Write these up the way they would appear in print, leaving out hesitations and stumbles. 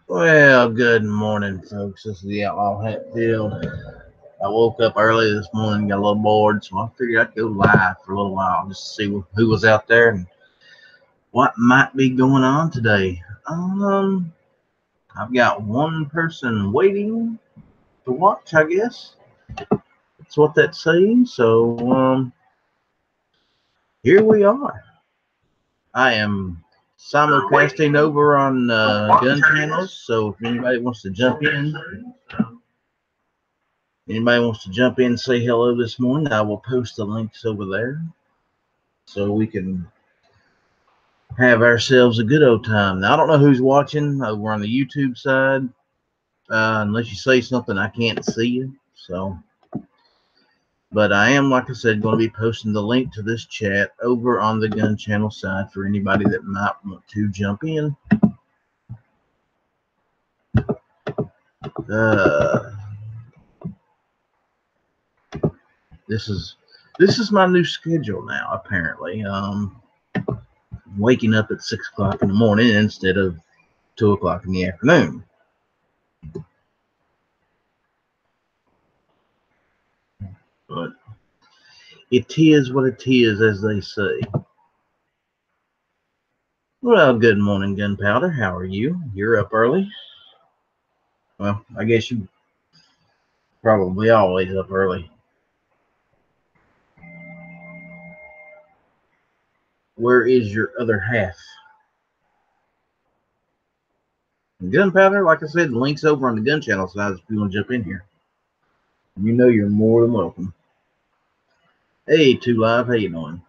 Well, good morning, folks. This is the Outlaw Hatfield. I woke up early this morning, got a little bored, so I figured I'd go live for a little while just to see who was out there and what might be going on today. I've got one person waiting to watch, I guess. That's what that's saying. So, here we are. I am simulcasting over on gun channels, so if anybody wants to jump in and say hello this morning, I will post the links over there so we can have ourselves a good old time. Now, I don't know who's watching over on the YouTube side. Unless you say something, I can't see you. So, but I am, like I said, going to be posting the link to this chat over on the gun channel side for anybody that might want to jump in. Uh, this is my new schedule now. Apparently, waking up at 6 o'clock in the morning instead of 2 o'clock in the afternoon. But it is what it is, as they say. Well, good morning, Gunpowder. How are you? You're up early. Well, I guess you probably always up early. Where is your other half? Gunpowder, like I said, the link's over on the gun channel side if you want to jump in here. You know you're more than welcome. Hey, Two Live, how you doing?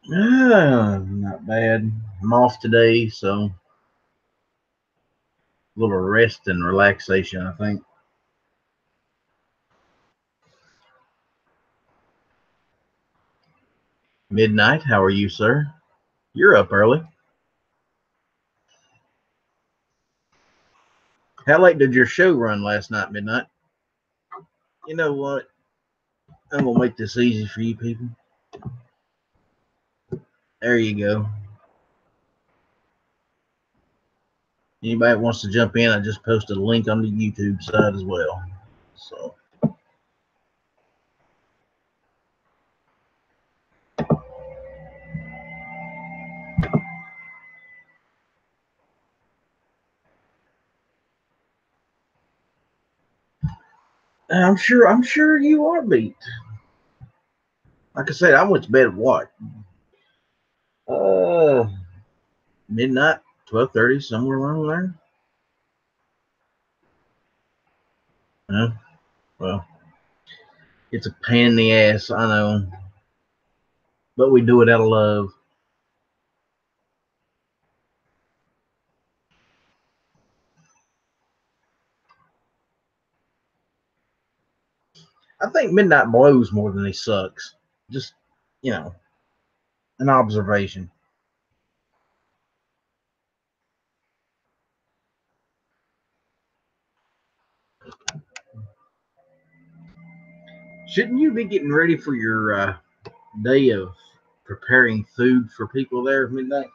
Not bad. I'm off today, so a little rest and relaxation, I think. Midnight, how are you, sir? You're up early. How late did your show run last night, Midnight? You know what? I'm gonna make this easy for you people. There you go. Anybody that wants to jump in, I just posted a link on the YouTube side as well. So I'm sure you are beat. Like I said, I went to bed at what? Uh Midnight, 12:30, somewhere around there. Yeah. Well, it's a pain in the ass, I know. But we do it out of love. I think Midnight blows more than he sucks. Just, you know, an observation. Shouldn't you be getting ready for your day of preparing food for people there at midnight?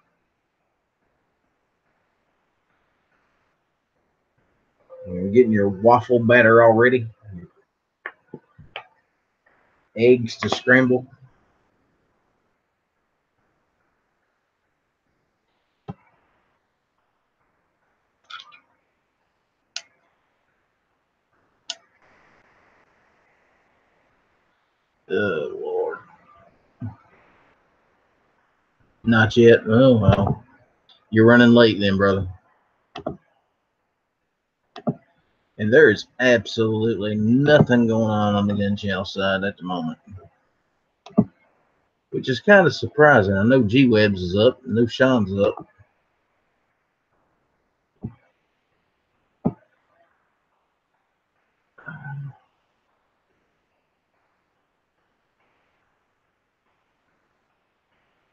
You're getting your waffle batter already, eggs to scramble. Oh, Lord. Not yet. Oh, well. You're running late then, brother. And there is absolutely nothing going on the gun channel side at the moment, which is kind of surprising. I know G Webs is up, I know Sean's up.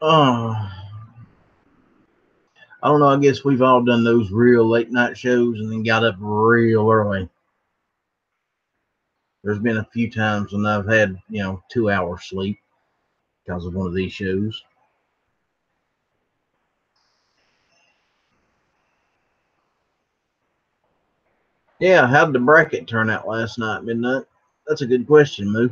Oh, I don't know. I guess we've all done those real late night shows and then got up real early. There's been a few times when I've had, 2 hours sleep because of one of these shows. Yeah, how did the bracket turn out last night, midnight? That's a good question, Moo.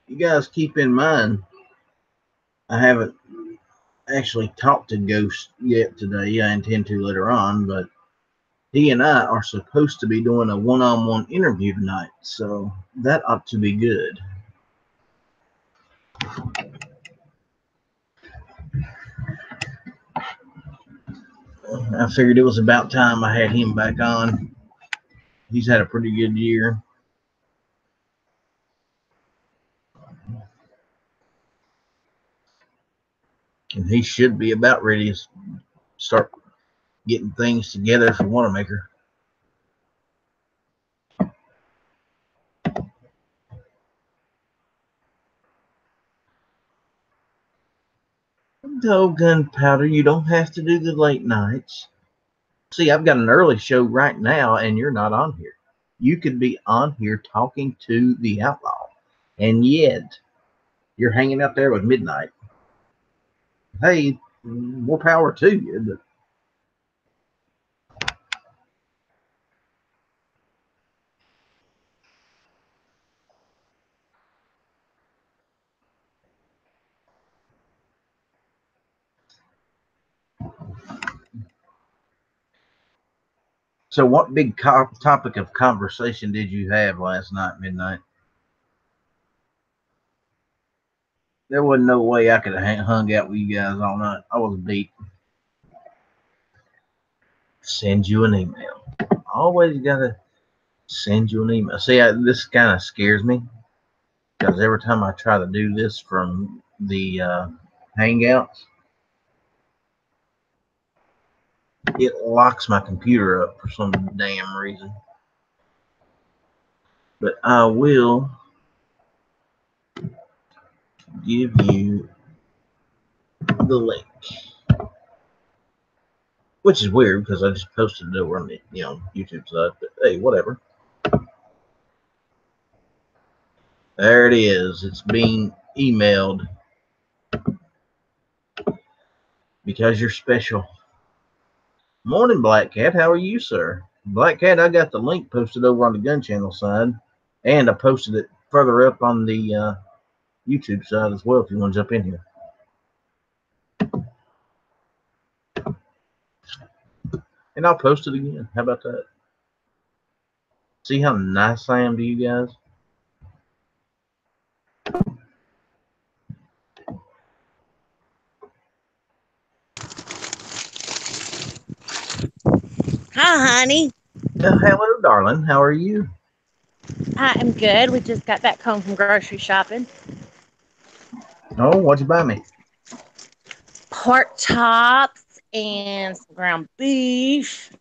You guys keep in mind, I haven't actually talked to Ghost yet today. I intend to later on, but he and I are supposed to be doing a one-on-one interview tonight, so that ought to be good. I figured it was about time I had him back on. He's had a pretty good year. And he should be about ready to start getting things together for Wanamaker. No gunpowder, you don't have to do the late nights. See, I've got an early show right now, and you're not on here. You could be on here talking to the Outlaw, and yet you're hanging out there with Midnight. Hey, more power to you. But so, what big topic of conversation did you have last night, Midnight? There wasn't no way I could have hung out with you guys all night. I was beat. Send you an email. Always gotta send you an email. See, this kind of scares me because every time I try to do this from the Hangouts, it locks my computer up for some damn reason. But I will give you the link, which is weird because I just posted it over on the YouTube side. But hey, whatever. There it is. It's being emailed because you're special. Morning, Black Cat. How are you, sir? Black Cat, I got the link posted over on the Gun Channel side, and I posted it further up on the YouTube side as well if you want to jump in here. And I'll post it again. How about that? See how nice I am to you guys? Hi, honey. Hello, darling. How are you? I am good. We just got back home from grocery shopping. Oh, what'd you buy me? Pork chops and some ground beef.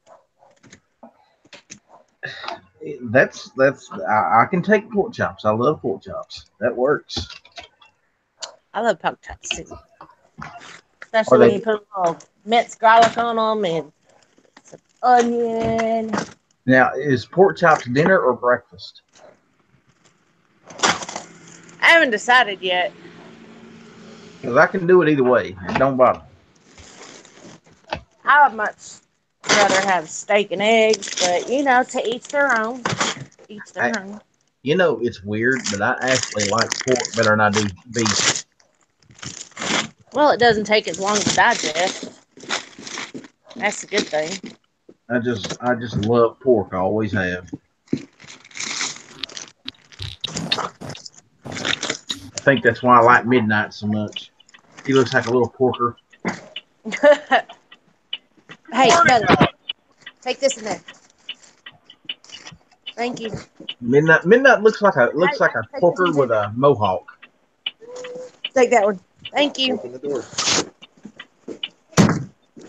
I can take pork chops. I love pork chops. That works. I love pork chops too. Are Especially when they you put a little minced garlic on them and some onion. now? Is pork chops dinner or breakfast? I haven't decided yet. Because I can do it either way. It don't bother me. I would much rather have steak and eggs, but to each their own. Each their own. It's weird, but I actually like pork better than I do beef. Well, it doesn't take as long to digest. That's a good thing. I just love pork. I always have. I think that's why I like Midnight so much. He looks like a little porker. Hey, Mother, take this in there. Thank you. Midnight looks like a porker with a mohawk. Take that one. Thank you. Open the door.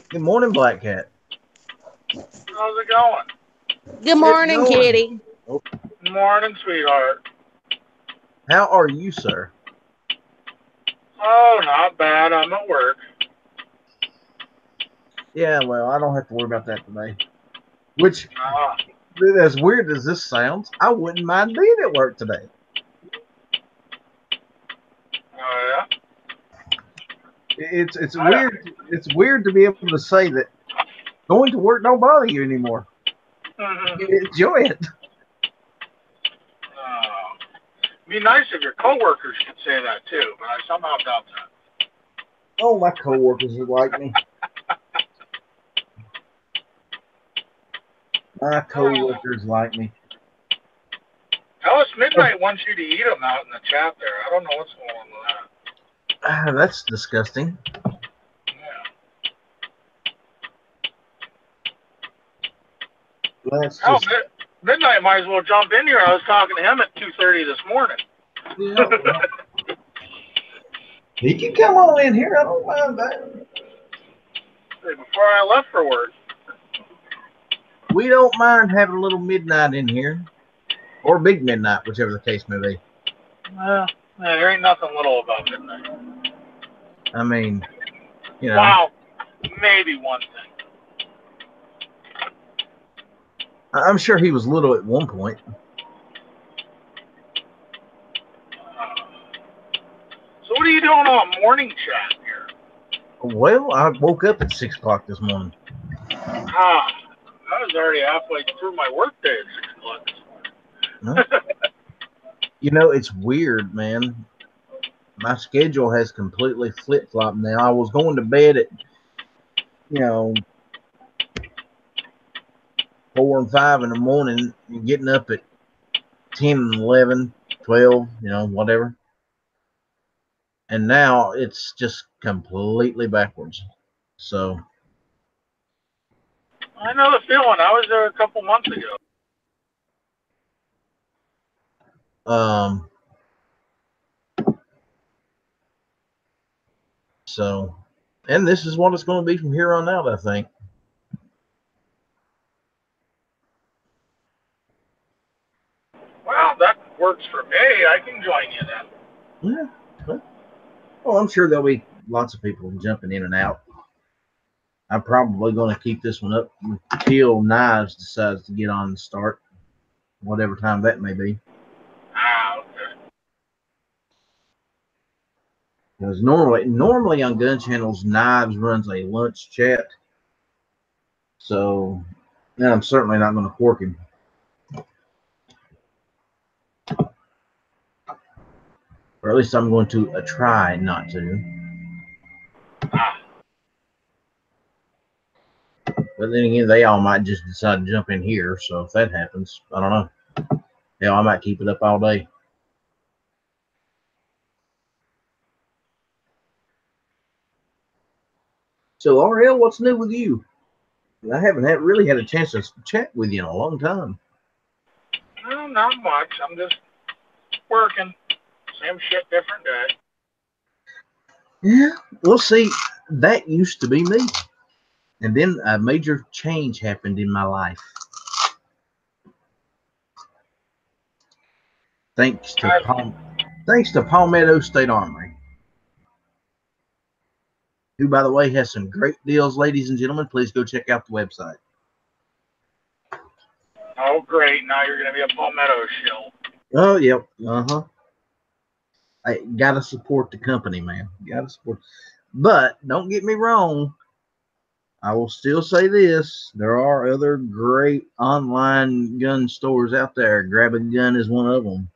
Good morning, Black Cat. How's it going? Good morning, Kitty. Good morning, sweetheart. How are you, sir? Oh, not bad. I'm at work. Yeah, well, I don't have to worry about that today. Which Dude, as weird as this sounds, I wouldn't mind being at work today. Oh, It's yeah? weird. It's weird to be able to say that going to work don't bother you anymore. Mm-hmm. You enjoy it. Be nice if your coworkers could say that too, but I somehow doubt that. Oh, my coworkers are like me. My coworkers like me. Tell us Midnight wants you to eat them out in the chat there. I don't know what's going on with that. That's disgusting. Yeah. That's Hell, just. Midnight might as well jump in here. I was talking to him at 2:30 this morning. Yeah, well, he can come on in here. I don't mind that. Before I left for work. We don't mind having a little midnight in here, or big midnight, whichever the case may be. Yeah, there ain't nothing little about Midnight. I mean, you know. Wow, maybe one thing. I'm sure he was little at one point. So what are you doing on morning chat here? Well, I woke up at 6 o'clock this morning. I was already halfway through my workday at 6 o'clock this morning. You know, it's weird, man. My schedule has completely flip-flopped now. I was going to bed at, 4 and 5 in the morning and getting up at 10 and 11, 12, whatever. And now it's just completely backwards. So. I know the feeling. I was there a couple months ago. So, and this is what it's going to be from here on out, I think. Well, that works for me. I can join you then. Yeah. Well, I'm sure there'll be lots of people jumping in and out. I'm probably going to keep this one up until Knives decides to get on and start, whatever time that may be. Okay. Because normally on Gun Channels, Knives runs a lunch chat. So, I'm certainly not going to fork him. Or at least I'm going to try not to. But then again, they all might just decide to jump in here. So if that happens, I don't know. Hell, I might keep it up all day. So, RL, what's new with you? I haven't really had a chance to chat with you in a long time. No, not much. I'm just working. Same shit, different day. Yeah, well, see, that used to be me. And then a major change happened in my life. Thanks to Palmetto State Armory. Who, by the way, has some great deals, ladies and gentlemen. Please go check out the website. Oh, great. Now you're going to be a Palmetto shill. Oh, yep. Uh-huh. I got to support the company, man. Got to support. But don't get me wrong. I will still say this. There are other great online gun stores out there. Grab a Gun is one of them.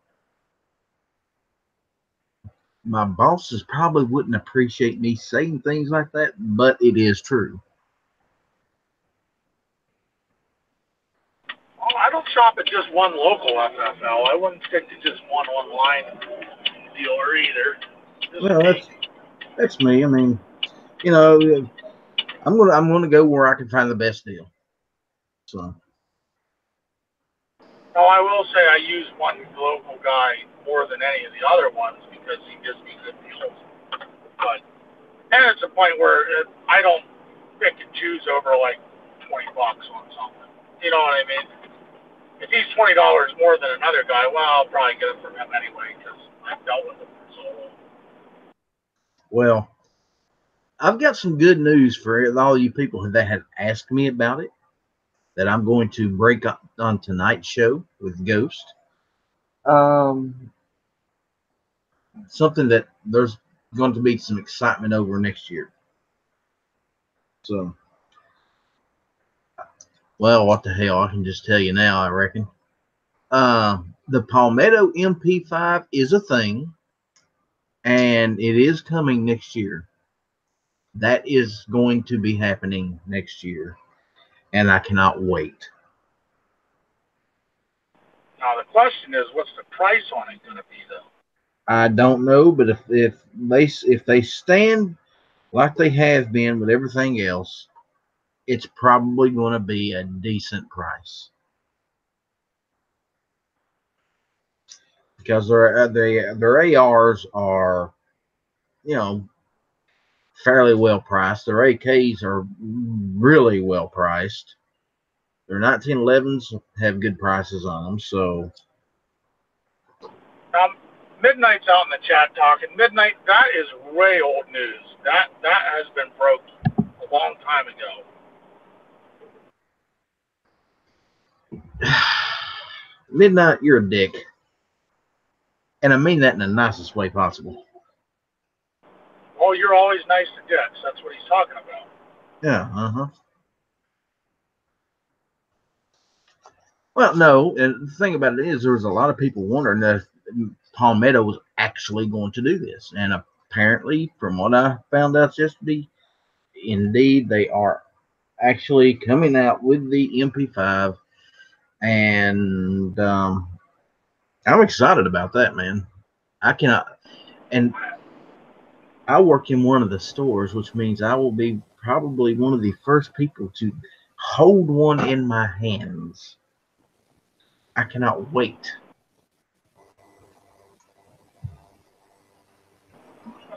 My bosses probably wouldn't appreciate me saying things like that, but it is true. Well, I don't shop at just one local FFL. I wouldn't stick to just one online dealer either. Well, that's me. I mean, I'm gonna go where I can find the best deal. So. No, I will say I use one local guy more than any of the other ones because he gives me good deals. But and it's a point where I don't pick and choose over like $20 on something. You know what I mean? If he's $20 more than another guy, well, I'll probably get it from him anyway because I've dealt with him for so long. Well, I've got some good news for all you people that have asked me about it. that I'm going to break up on tonight's show with Ghost. Um, Something that there's going to be some excitement over next year. So, well, what the hell? I can just tell you now, I reckon. The Palmetto MP5 is a thing, and it is coming next year. That is going to be happening next year, and I cannot wait. Now the question is, what's the price on it going to be, though? I don't know, but if they stand like they have been with everything else, it's probably going to be a decent price because their ARs are, you know, fairly well priced. Their AKs are really well priced. Their 1911s have good prices on them. So, Midnight's out in the chat talking. Midnight, that is way old news. That has been broke a long time ago. Midnight, you're a dick. And I mean that in the nicest way possible. Oh, you're always nice to dicks. That's what he's talking about. Yeah, Well, no, and the thing about it is there was a lot of people wondering if Palmetto was actually going to do this. And apparently, from what I found out yesterday, indeed, they are actually coming out with the MP5. And I'm excited about that, man. I cannot. And I work in one of the stores, which means I will be probably one of the first people to hold one in my hands. I cannot wait.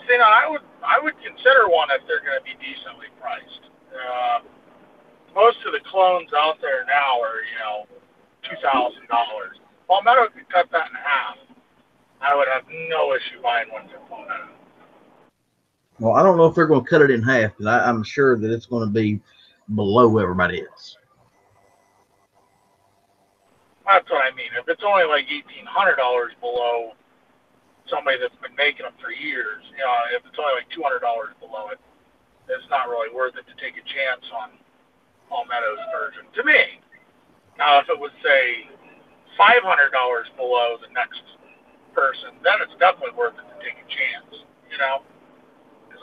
See, now I would consider one if they're going to be decently priced. Most of the clones out there now are, $2,000. Palmetto could cut that in half. I would have no issue buying one from Palmetto. Well, I don't know if they're going to cut it in half, but I'm sure that it's going to be below everybody else. That's what I mean. If it's only like $1,800 below somebody that's been making them for years, if it's only like $200 below it, it's not really worth it to take a chance on Palmetto's version, to me. Now, if it was, say, $500 below the next person, then it's definitely worth it to take a chance, Because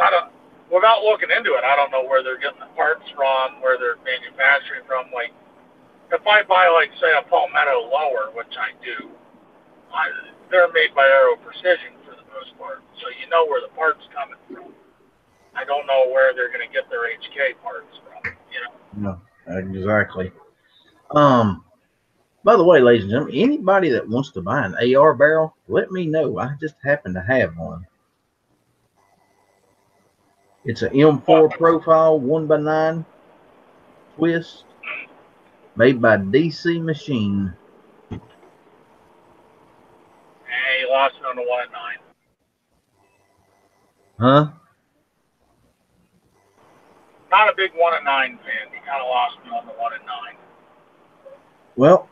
without looking into it, I don't know where they're getting the parts from, where they're manufacturing from. Like, if I buy, like, say, a Palmetto lower, which I do, they're made by Aero Precision for the most part, so you know where the parts coming from. I don't know where they're going to get their HK parts from, No, exactly. By the way, ladies and gentlemen, anybody that wants to buy an AR barrel, let me know. I just happen to have one. It's an M4 profile 1x9 twist made by DC Machine. Hey, you lost me on the 1 and 9. Huh? Not a big 1 and 9 fan. You kind of lost me on the 1 and 9. Well,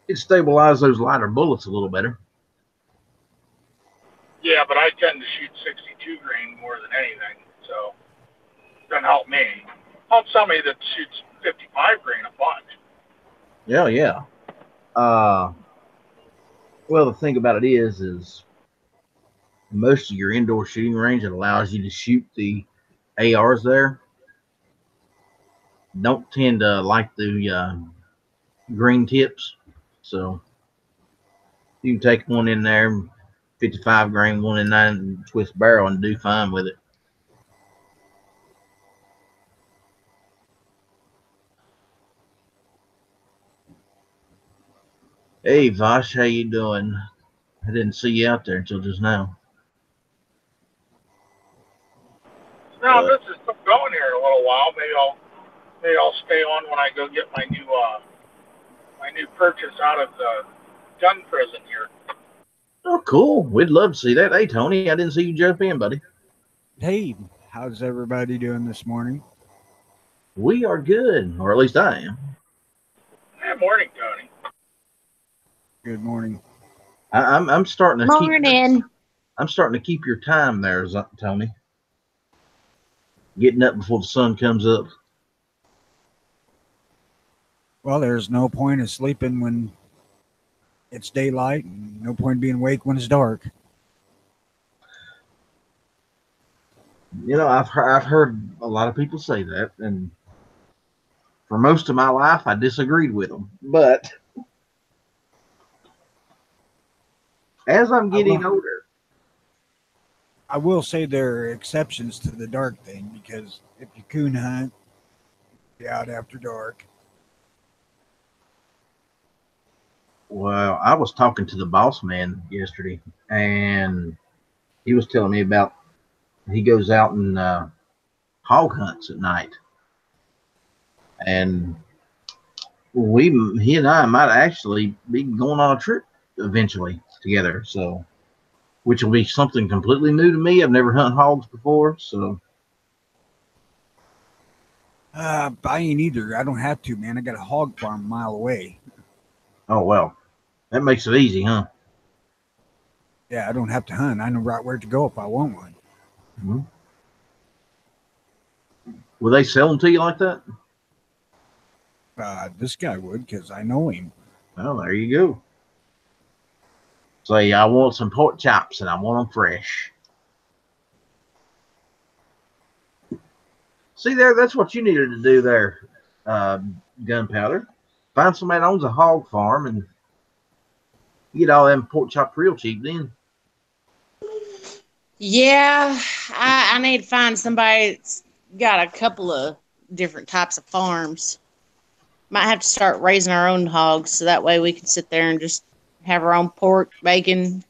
it stabilizes those lighter bullets a little better. Yeah, but I tend to shoot 62 grain more than anything, so it doesn't help me. Help somebody that shoots 55 grain a bunch. Yeah. Well, the thing about it is most of your indoor shooting range that allows you to shoot the ARs there don't tend to like the green tips. So you can take one in there, 55 grain, 1 and 9 twist barrel, and do fine with it. Hey Vosh, how you doing? I didn't see you out there until just now. Now this is still going here in a little while. Maybe I'll stay on when I go get my new purchase out of the gun prison here. Oh, cool. We'd love to see that. Hey, Tony, I didn't see you jump in, buddy. Hey, how's everybody doing this morning? We are good, or at least I am. Good morning, Tony. Good morning. I'm starting to Morning. I'm starting to keep your time there, Tony. Getting up before the sun comes up. Well, there's no point in sleeping when it's daylight, and no point in being awake when it's dark. You know, I've heard a lot of people say that, and for most of my life, I disagreed with them. But as I'm getting older, I will say there are exceptions to the dark thing, because if you coon hunt, be out after dark. well, I was talking to the boss man yesterday, and he was telling me about he goes out and hog hunts at night, and he and I might actually be going on a trip eventually together. So, which will be something completely new to me. I've never hunted hogs before, so I ain't either. I don't have to, man. I got a hog farm a mile away. oh well, that makes it easy, huh? Yeah, I don't have to hunt. I know right where to go if I want one. Mm-hmm. Will they sell them to you like that? This guy would, because I know him. Well, there you go. Say, I want some pork chops and I want them fresh. See there, that's what you needed to do there, Gunpowder. Find somebody that owns a hog farm and get all them pork chops real cheap then. Yeah, I need to find somebody that's got a couple of different types of farms. Might have to start raising our own hogs so that way we can sit there and just have our own pork, bacon.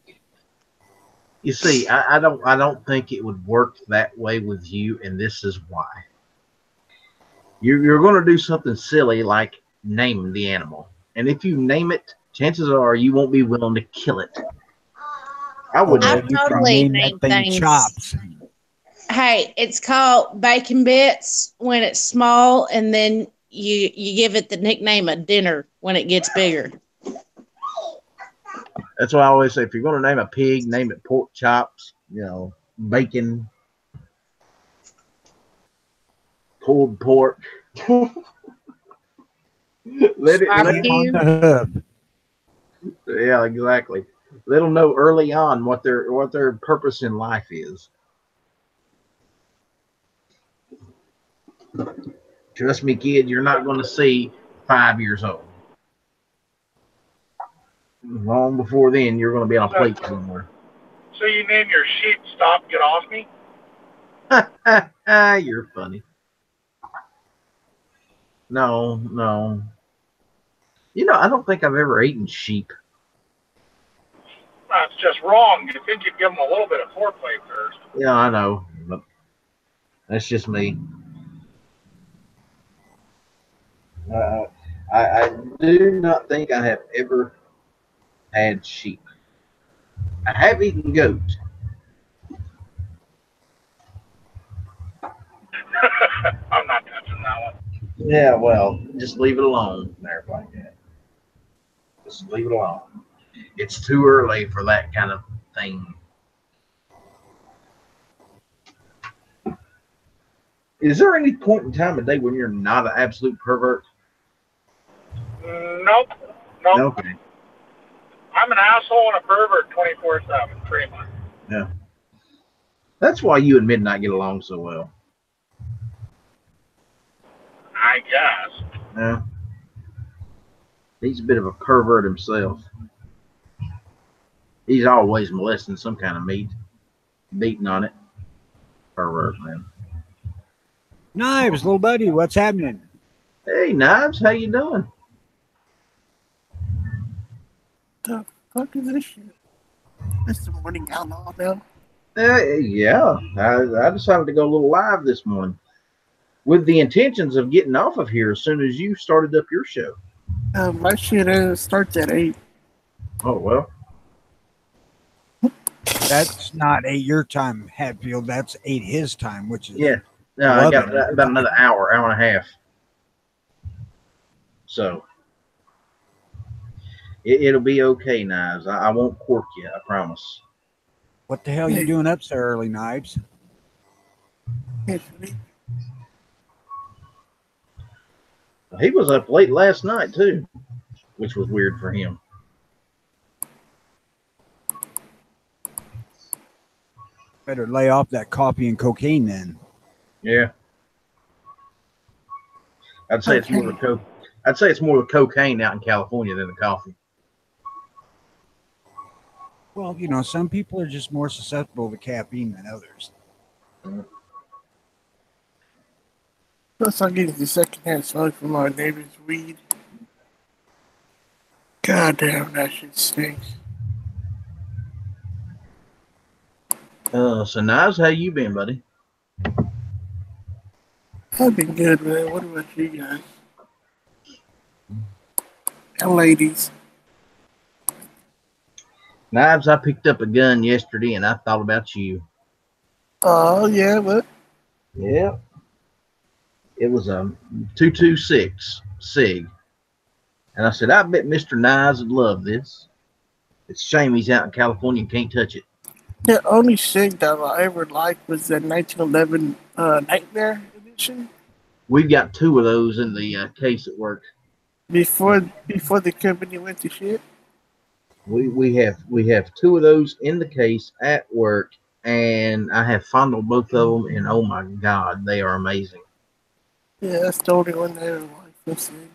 You see, I don't think it would work that way with you, and this is why. You're going to do something silly like name the animal, and if you name it, chances are you won't be willing to kill it. I would. I've You can totally name that named thing things. Chops. Hey, it's called bacon bits when it's small, and then you give it the nickname of dinner when it gets bigger. That's why I always say, if you're going to name a pig, name it pork chops. You know, bacon, pulled pork. let it. Barbecue. On the hub. Yeah, exactly. Let them know early on what their purpose in life is. Trust me, kid, you're not going to see 5 years old. Long before then, you're going to be on a plate somewhere. So you name your sheep Stop, Get Off Me? You're funny. No. You know, I don't think I've ever eaten sheep. That's just wrong. You think you'd give them a little bit of foreplay first. Yeah, I know, but that's just me. I do not think I have ever had sheep. I have eaten goat. I'm not touching that one. Yeah, well, just leave it alone there like that. Just leave it alone. It's too early for that kind of thing. Is there any point in time of day when you're not an absolute pervert? Nope. Okay. I'm an asshole and a pervert 24/7, pretty much. Yeah. That's why you and Midnight get along so well. I guess. Yeah. He's a bit of a pervert himself. He's always molesting some kind of meat, beating on it. Pervert, man. Knives, little buddy, what's happening? Hey, Knives, how you doing? The fuck is this shit? This is the morning outlaw now. Yeah. I decided to go a little live this morning with the intentions of getting off of here as soon as you started up your show. My shit starts at 8. Oh, well. That's not 8 your time, Hatfield. That's 8 his time, which is Yeah. No, I got 11 your about time. another hour and a half. So it'll be okay, Knives. I won't cork you. I promise. What the hell you doing up so early, Knives? He was up late last night too, which was weird for him. Better lay off that coffee and cocaine then. Yeah. I'd say it's more the cocaine out in California than the coffee. Well, you know, some people are just more susceptible to caffeine than others. Plus, I'm getting the secondhand smoke from my neighbor's weed. God damn, that shit stinks. So Knives, how you been, buddy? I've been good, man. What about you guys? And ladies. Knives, I picked up a gun yesterday and I thought about you. Oh, yeah, what? Yeah. It was a 226 SIG. And I said, I bet Mr. Knives would love this. It's a shame he's out in California and can't touch it. The only SIG that I ever liked was the 1911 Nightmare Edition. We've got 2 of those in the case at work. Before the company went to shit. We have 2 of those in the case at work, and I have fondled both of them, and oh my God, they are amazing. Yeah, that's the only one I ever liked from SIG.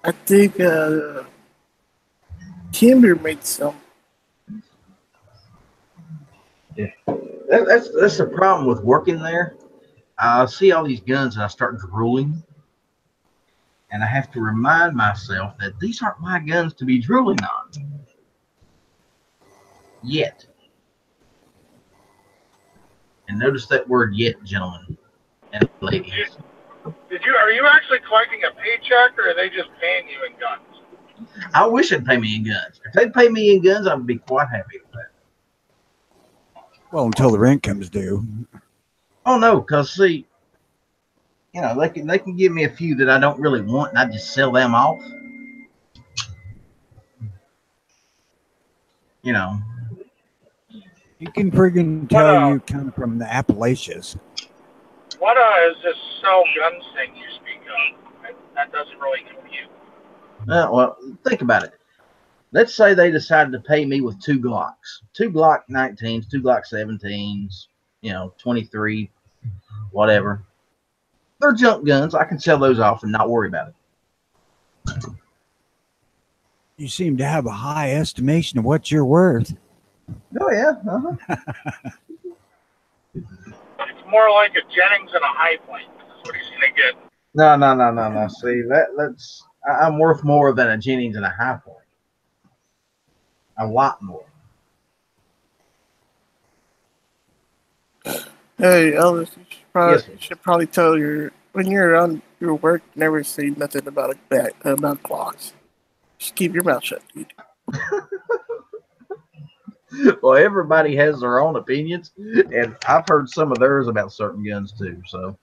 I think Kimber made some. Yeah, that's the problem with working there. I see all these guns and I start drooling, and I have to remind myself that these aren't my guns to be drooling on yet. And notice that word "yet," gentlemen and ladies. Are you actually collecting a paycheck, or are they just paying you in guns? I wish they'd pay me in guns. If they'd pay me in guns, I would be quite happy with that. Well, until the rent comes due. Oh no, because see, you know, they can give me a few that I don't really want, and I just sell them off. You know. You can friggin' tell you come from the Appalachians. What is this sell guns thing you speak of? That doesn't really compute. Well, think about it. Let's say they decided to pay me with 2 Glocks, 2 Glock 19s, 2 Glock 17s, you know, 23, whatever. They're junk guns. I can sell those off and not worry about it. You seem to have a high estimation of what you're worth. Oh yeah. Uh-huh. It's more like a Jennings and a high point. That's what he's gonna get. No. See, I'm worth more than a Jennings and a high point. A lot more. Hey, Elvis, you Yes, should probably tell when you're on your work, never say nothing about clocks. Just keep your mouth shut, dude. Well, everybody has their own opinions, and I've heard some of theirs about certain guns too. So,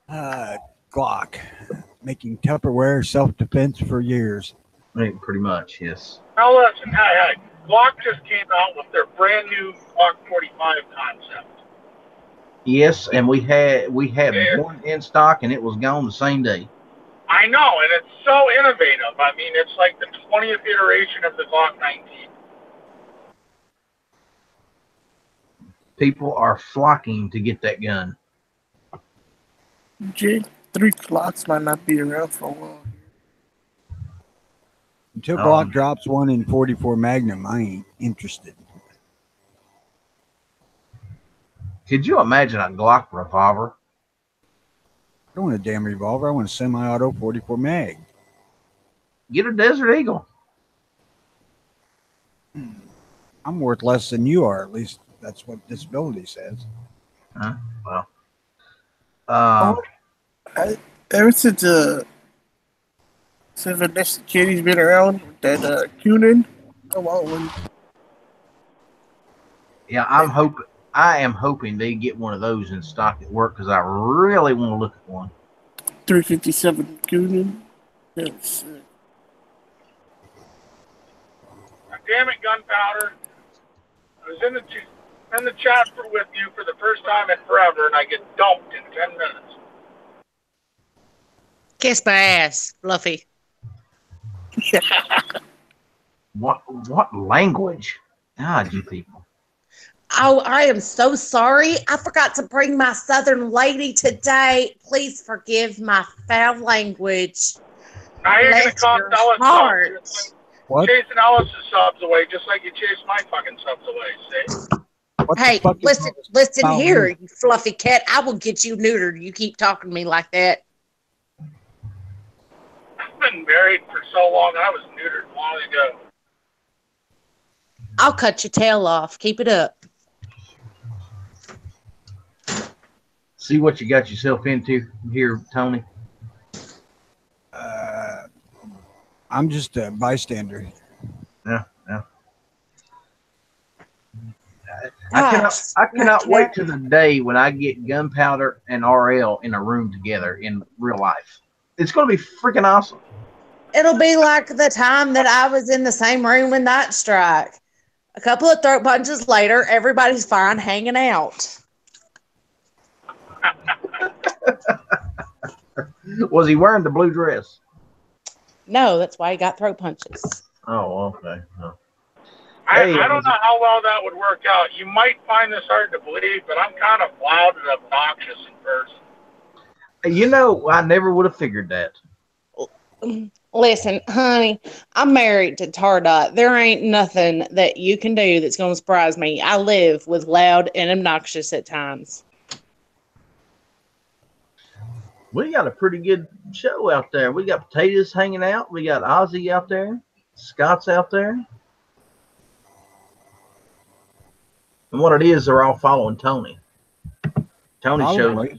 Glock, making Tupperware self-defense for years. I mean, pretty much, yes. Now listen, hey, Glock just came out with their brand new Glock 45 concept. Yes, and we had one in stock, and it was gone the same day. I know, and it's so innovative. I mean, it's like the 20th iteration of the Glock 19. People are flocking to get that gun. Jake, 3 clocks might not be around for a while. Until Glock drops one in 44 Magnum, I ain't interested. Could you imagine a Glock revolver? I don't want a damn revolver. I want a semi-auto 44 mag. Get a Desert Eagle. I'm worth less than you are. At least that's what disability says. Well, ever since Vanessa Kitty's been around with that Cunin, I want one. Yeah, I am hoping they get one of those in stock at work because I really want to look at one. 357 Goonan. That's Damn it, Gunpowder. I was in the chat with you for the first time in forever, and I get dumped in 10 minutes. Kiss my ass, Fluffy. What language? God, you people. Oh, I am so sorry. I forgot to bring my Southern lady today. Please forgive my foul language. Now you're going to Bless cost your Ellis heart. subs. What? Chasing Ellis's subs away, just like you chased my fucking subs away, see? What the Hey, fuck is listen, all this listen about here, me? you fluffy cat. I will get you neutered. You keep talking to me like that. I've been married for so long, I was neutered long ago. I'll cut your tail off. Keep it up. See what you got yourself into here, Tony. I'm just a bystander. Yeah. Gosh, I cannot wait to the day when I get Gunpowder and RL in a room together in real life. It's going to be freaking awesome. It'll be like the time that I was in the same room with Night Strike. A couple of throat punches later, everybody's fine hanging out. Was he wearing the blue dress? No, that's why he got throat punches. Oh, okay. Oh. I don't know how well that would work out. You might find this hard to believe, but I'm kind of loud and obnoxious in person. You know, I never would have figured that. Listen, honey, I'm married to Tardot. There ain't nothing that you can do that's going to surprise me. I live with loud and obnoxious at times. We got a pretty good show out there. We got Potatoes hanging out. We got Ozzy out there. Scott's out there. And what it is, they're all following Tony. Tony shows.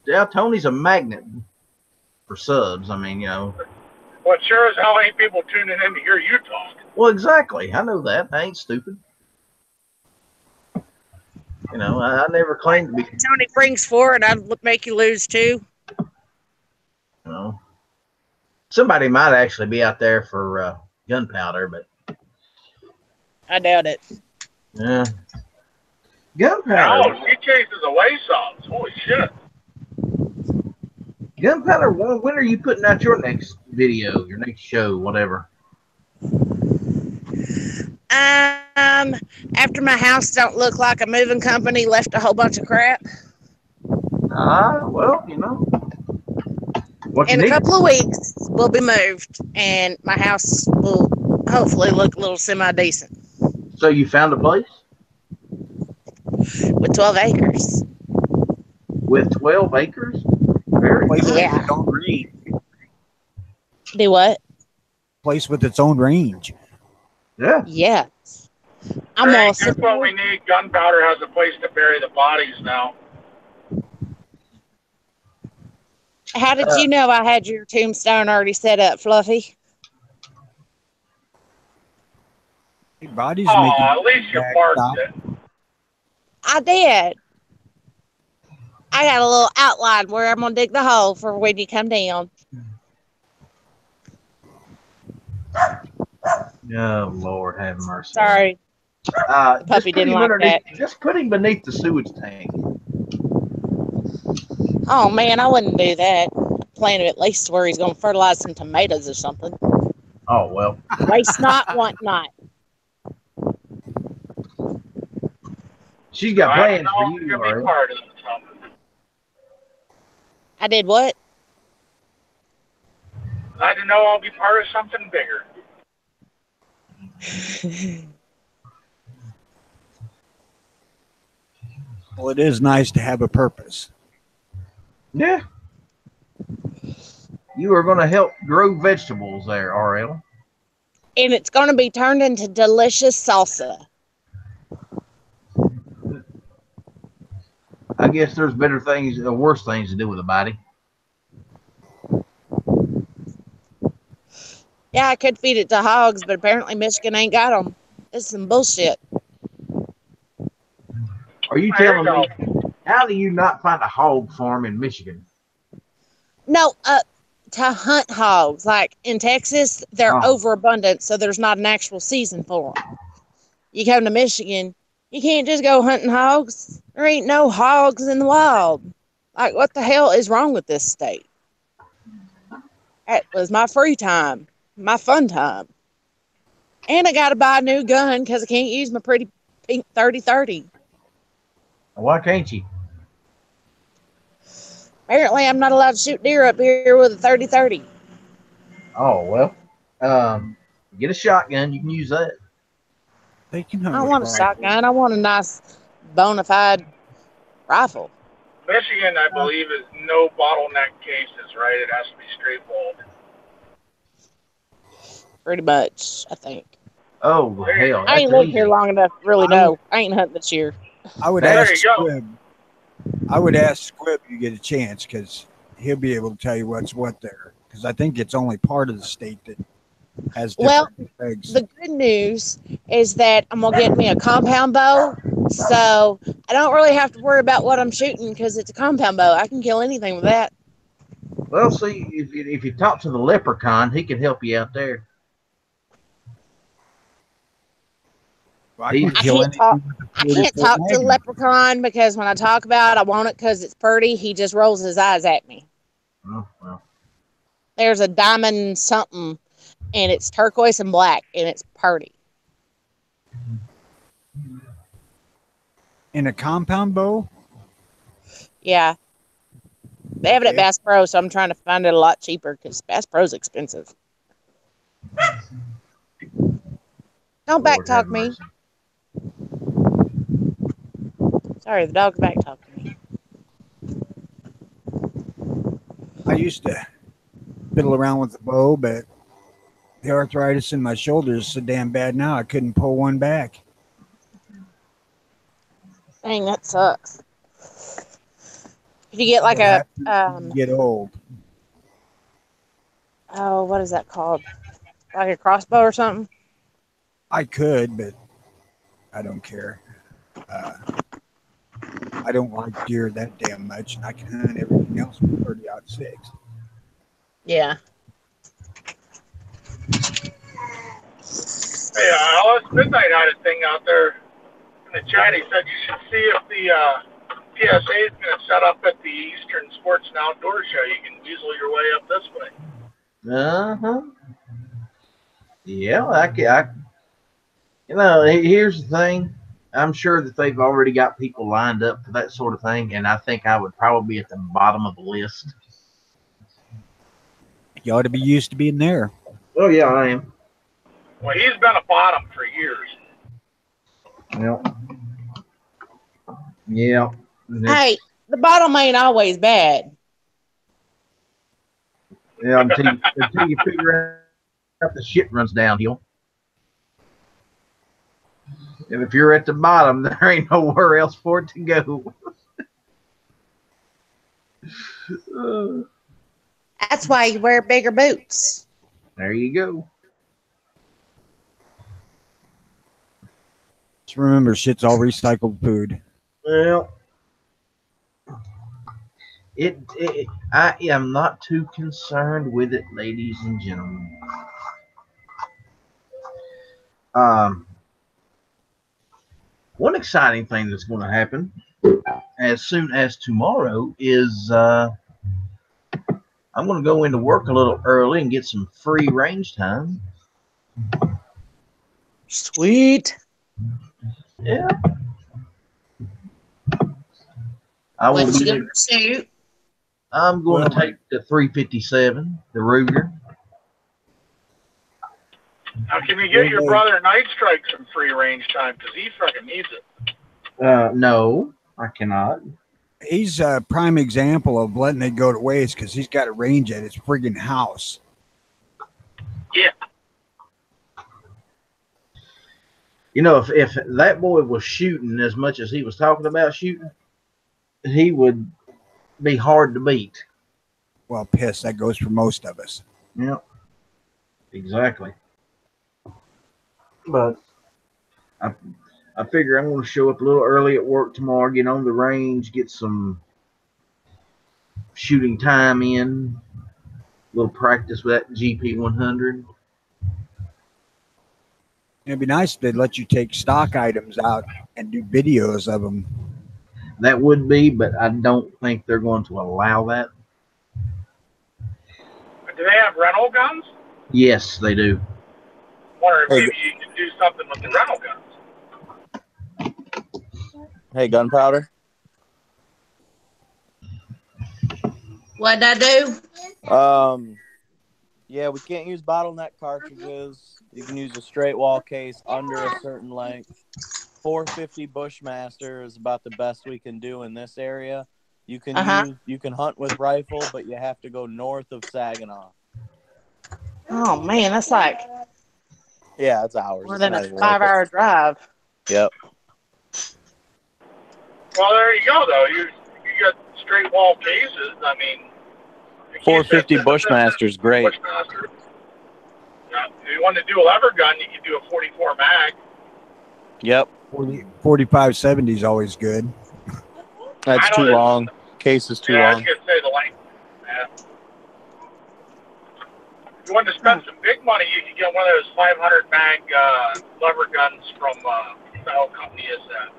Yeah, Tony's a magnet for subs. I mean, you know. Well, it sure as hell ain't people tuning in to hear you talk. Well, exactly. I know that. I ain't stupid. You know, I never claimed to be. Tony brings four, and I'd make you lose two. You know, somebody might actually be out there for Gunpowder, but I doubt it. yeah, Gunpowder. Oh, he chases away subs. Holy shit. Gunpowder, when are you putting out your next video, your next show, whatever? After my house don't look like a moving company left a whole bunch of crap. Well, you know. What In you a need. couple of weeks, we'll be moved, and my house will hopefully look a little semi-decent. So you found a place? With 12 acres. With 12 acres? Very Place good. with Yeah. its own range. Do what? Place with its own range. Yeah. Yeah. I'm Hey, all that's what we need. Gunpowder has a place to bury the bodies now. How did you know I had your tombstone already set up, Fluffy? Hey, bodies Oh, making at least you back marked stop. it. I did. I got a little outline where I'm going to dig the hole for when you come down. Oh, Lord, have mercy. Sorry. The puppy didn't like that. Just put him beneath the sewage tank. Oh, man, I wouldn't do that. Plan him at least where he's going to fertilize some tomatoes or something. Oh, well. Waste not, want not. She's got I plans know for I'm you, gonna all be right? part of something. I did what? I didn't know I'll be part of something bigger. Well, it is nice to have a purpose. Yeah. You are going to help grow vegetables there, RL. And it's going to be turned into delicious salsa. I guess there's better things, or worse things to do with a body. Yeah, I could feed it to hogs, but apparently Michigan ain't got them. It's some bullshit. Are you There you telling go. me, how do you not find a hog farm in Michigan? No, to hunt hogs. Like in Texas, they're Oh. overabundant, so there's not an actual season for them. You come to Michigan, you can't just go hunting hogs. There ain't no hogs in the wild. Like, what the hell is wrong with this state? That was my free time, my fun time. And I got to buy a new gun because I can't use my pretty pink 30-30. Why can't you? Apparently, I'm not allowed to shoot deer up here with a 30-30. Oh, well, get a shotgun. You can use that. They can I hunt don't with want a rifles. shotgun. I want a nice, bona fide rifle. Michigan, I believe, is no bottleneck cases, right? It has to be straight walled. Pretty much, I think. Oh, hell. I ain't That's lived here easy. long enough to really know. I ain't hunting this year. I would There ask you go. Squib. I would ask Squib if you get a chance because he'll be able to tell you what's what there. Because I think it's only part of the state that has Well, different regs. the good news is that I'm going to get me a compound bow. So I don't really have to worry about what I'm shooting because it's a compound bow. I can kill anything with that. Well, see, if you talk to the leprechaun, he can help you out there. I can I kill can't talk- anything with a I can't 44 talk to Magnum. Leprechaun because when I talk about it, I want it because it's pretty. He just rolls his eyes at me. Oh, well. There's a diamond something, and it's turquoise and black, and it's pretty. In a compound bow? Yeah. They have it at Okay. Bass Pro, so I'm trying to find it a lot cheaper because Bass Pro's expensive. Don't Lord backtalk have me. mercy. Sorry, the dog's backtalking me. I used to fiddle around with the bow, but the arthritis in my shoulders is so damn bad now I couldn't pull one back. Dang, that sucks. If you get like What a happens when you get old? oh, what is that called? Like a crossbow or something? I could, but I don't care. I don't like deer that damn much, and I can hunt everything else with 30-06. Yeah. Hey, Alice Midnight had a thing out there in the chat. He said you should see if the PSA is going to set up at the Eastern Sports and Outdoor Show. You can weasel your way up this way. Uh-huh. Yeah, here's the thing. I'm sure that they've already got people lined up for that sort of thing, and I think I would probably be at the bottom of the list. You ought to be used to being there. Oh, yeah, I am. Well, he's been a bottom for years. Yeah. Hey, the bottom ain't always bad. Yeah, until you figure out the shit runs downhill. And if you're at the bottom, there ain't nowhere else for it to go. That's why you wear bigger boots. There you go. Just remember, shit's all recycled food. Well, I am not too concerned with it, ladies and gentlemen. One exciting thing that's going to happen as soon as tomorrow is I'm going to go into work a little early and get some free range time. Sweet. Yeah. I will What you be. gonna shoot? I'm going to take the 357, the Ruger. Now, can you get your brother Night Strike some free range time? Because he fucking needs it. No, I cannot. He's a prime example of letting it go to waste because he's got a range at his friggin' house. Yeah. You know, if that boy was shooting as much as he was talking about shooting, he would be hard to beat. Well, piss, that goes for most of us. Yep. Exactly. But I figure I'm going to show up a little early at work tomorrow, get on the range, get some shooting time in, a little practice with that GP 100. It'd be nice if they'd let you take stock items out and do videos of them. That would be, but I don't think they're going to allow that. Do they have rental guns? Yes, they do. Wonder if maybe you could do something with the rental guns. Hey, gunpowder. What'd I do? Yeah, we can't use bottleneck cartridges. You can use a straight wall case under a certain length. 450 Bushmaster is about the best we can do in this area. You can you can hunt with rifle, but you have to go north of Saginaw. Oh man, that's like Yeah, it's hours. more It's than not a even worth 5-hour drive. Yep. Well, there you go, though. You got straight wall cases. I mean, 450 Bushmaster's great. Bushmaster. Yeah, if you want to do a lever gun, you can do a 44 mag. Yep. 4570 is always good. That's too long. Case is too long. I was going to say the length. Yeah. If you want to spend some big money, you can get one of those 500 mag lever guns from the whole company is that.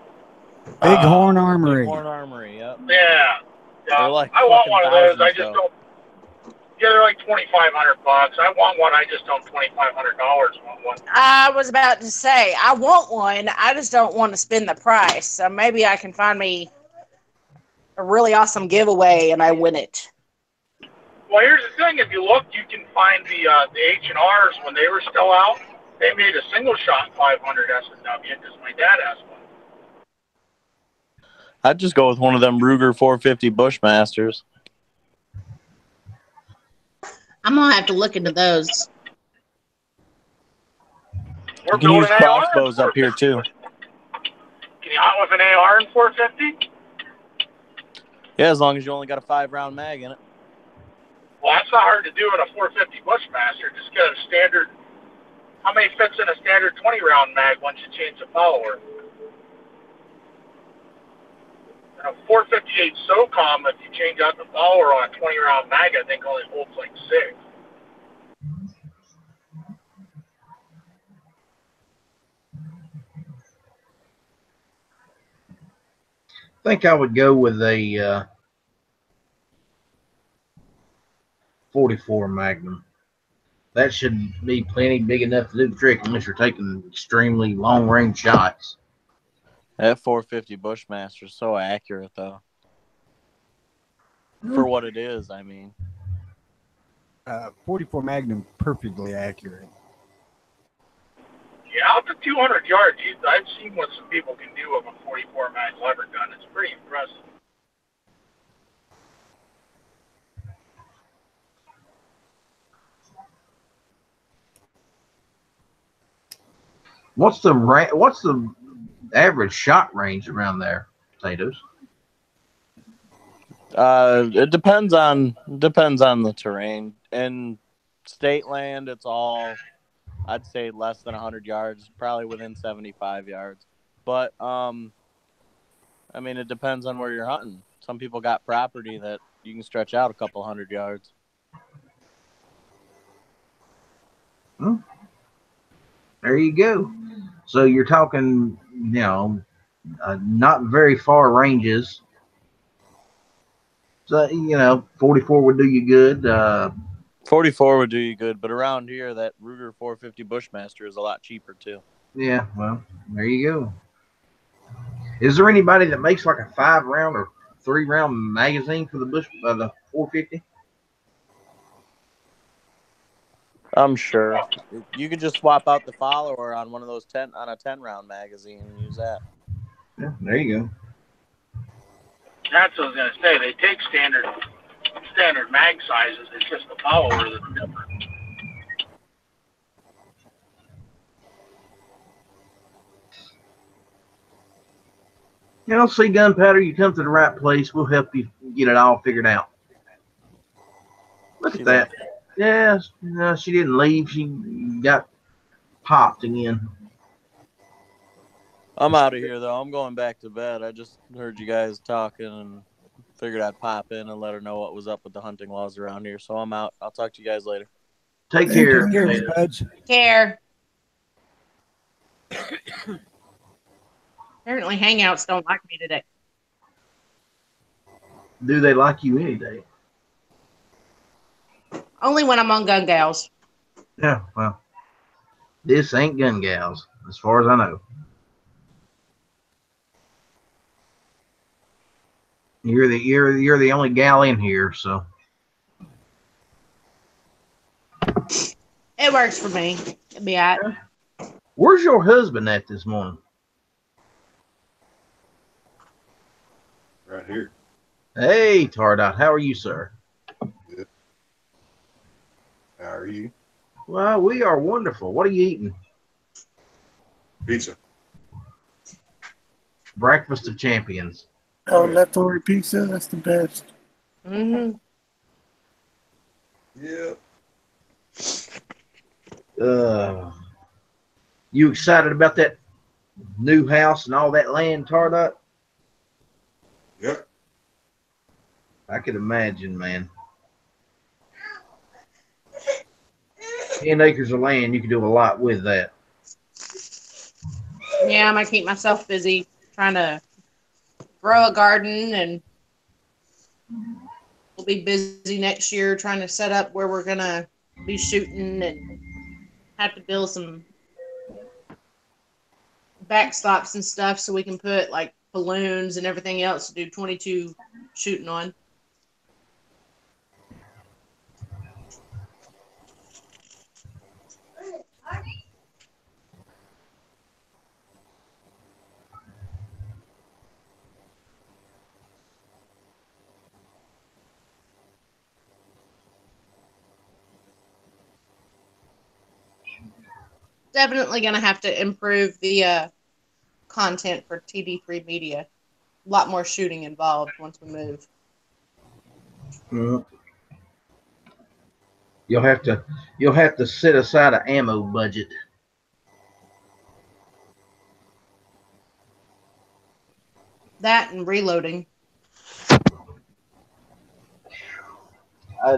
Bighorn Armory. Bighorn Armory, yep. Yeah. They're like I want one of those. I just though. don't. Yeah, they're like $2,500. I want one. I just don't $2,500 want one. I was about to say I want one. I just don't want to spend the price. So maybe I can find me a really awesome giveaway and I win it. Well, here's the thing. If you look, you can find the H&Rs when they were still out. They made a single shot 500 S&W because my dad has one. I'd just go with one of them Ruger 450 Bushmasters. I'm gonna have to look into those. We're You can use building AR crossbows up here too. Can you hunt with an AR in 450? Yeah, as long as you only got a 5-round mag in it. Well, that's not hard to do in a 450 Bushmaster. Just get a standard. How many fits in a standard 20-round mag once you change the follower? In a 458 SOCOM, if you change out the follower on a 20-round mag, I think only holds like 6. I think I would go with a 44 Magnum. That should be plenty big enough to do the trick unless you're taking extremely long-range shots. That 450 Bushmaster is so accurate, though. For what it is, I mean. 44 Magnum, perfectly accurate. Yeah, out to 200 yards, I've seen what some people can do with a 44 mag lever gun. It's pretty impressive. What's the average shot range around there, Potatoes? It depends on the terrain. In state land, it's all, I'd say, less than 100 yards, probably within 75 yards. But I mean, it depends on where you're hunting. Some people got property that you can stretch out a couple 100 yards. There you go. So you're talking, not very far ranges. So, 44 would do you good. 44 would do you good, but around here, that Ruger 450 Bushmaster is a lot cheaper, too. Yeah, well, there you go. Is there anybody that makes like a 5-round or 3-round magazine for the the 450? I'm sure. You could just swap out the follower on one of those 10-round magazine and use that. Yeah, there you go. That's what I was going to say. They take standard mag sizes. It's just the follower that's different. See, Gunpowder, you come to the right place. We'll help you get it all figured out. Look at that. Yeah, no, she didn't leave. She got popped again. I'm out of here, though. I'm going back to bed. I just heard you guys talking and figured I'd pop in and let her know what was up with the hunting laws around here. So I'm out. I'll talk to you guys later. Take Take care. care, Spuds. Care. Apparently, Hangouts don't like me today. Do they like you any day? Only when I'm on Gun Gals. Yeah, well, this ain't Gun Gals, as far as I know. You're the only gal in here, so It works for me. It'll be all right. where's your husband at this morning? Right here. Hey, Tardot, how are you, sir? Good. How are you? Well, we are wonderful. What are you eating? Pizza. Breakfast of champions. Oh, leftover pizza, that's the best. Mm-hmm. Yeah. You excited about that new house and all that land, Tardot? Yep. I could imagine, man. 10 acres of land, you could do a lot with that. Yeah, I'm going to keep myself busy trying to grow a garden, and we'll be busy next year trying to set up where we're going to be shooting and have to build some backstops and stuff so we can put like balloons and everything else to do 22 shooting on. Definitely going to have to improve the content for TD3 Media. A lot more shooting involved once we move. You'll have to set aside an ammo budget. That and reloading.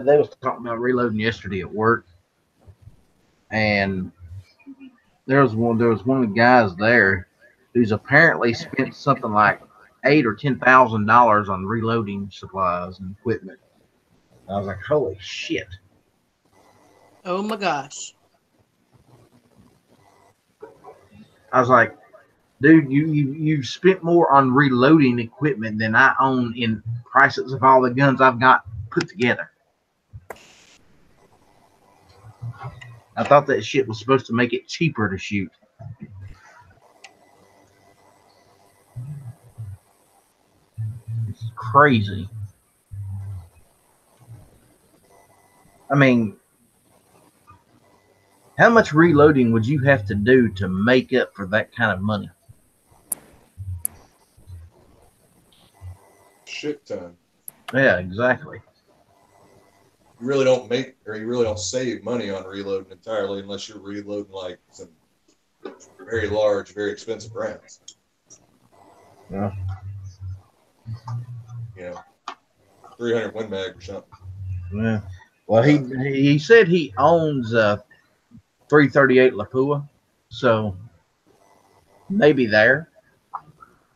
They was talking about reloading yesterday at work, and there was one of the guys there who's apparently spent something like $8,000 or $10,000 on reloading supplies and equipment. I was like, holy shit. Oh my gosh. I was like, dude, you spent more on reloading equipment than I own in prices of all the guns I've got put together. I thought that shit was supposed to make it cheaper to shoot. It's crazy. I mean, how much reloading would you have to do to make up for that kind of money? Shit ton. Yeah, exactly. You really don't make, or you really don't save money on reloading entirely unless you're reloading like some very large, very expensive rounds. Yeah. You know, 300 Win Mag or something. Yeah. Well, he said he owns 338 Lapua, so maybe there.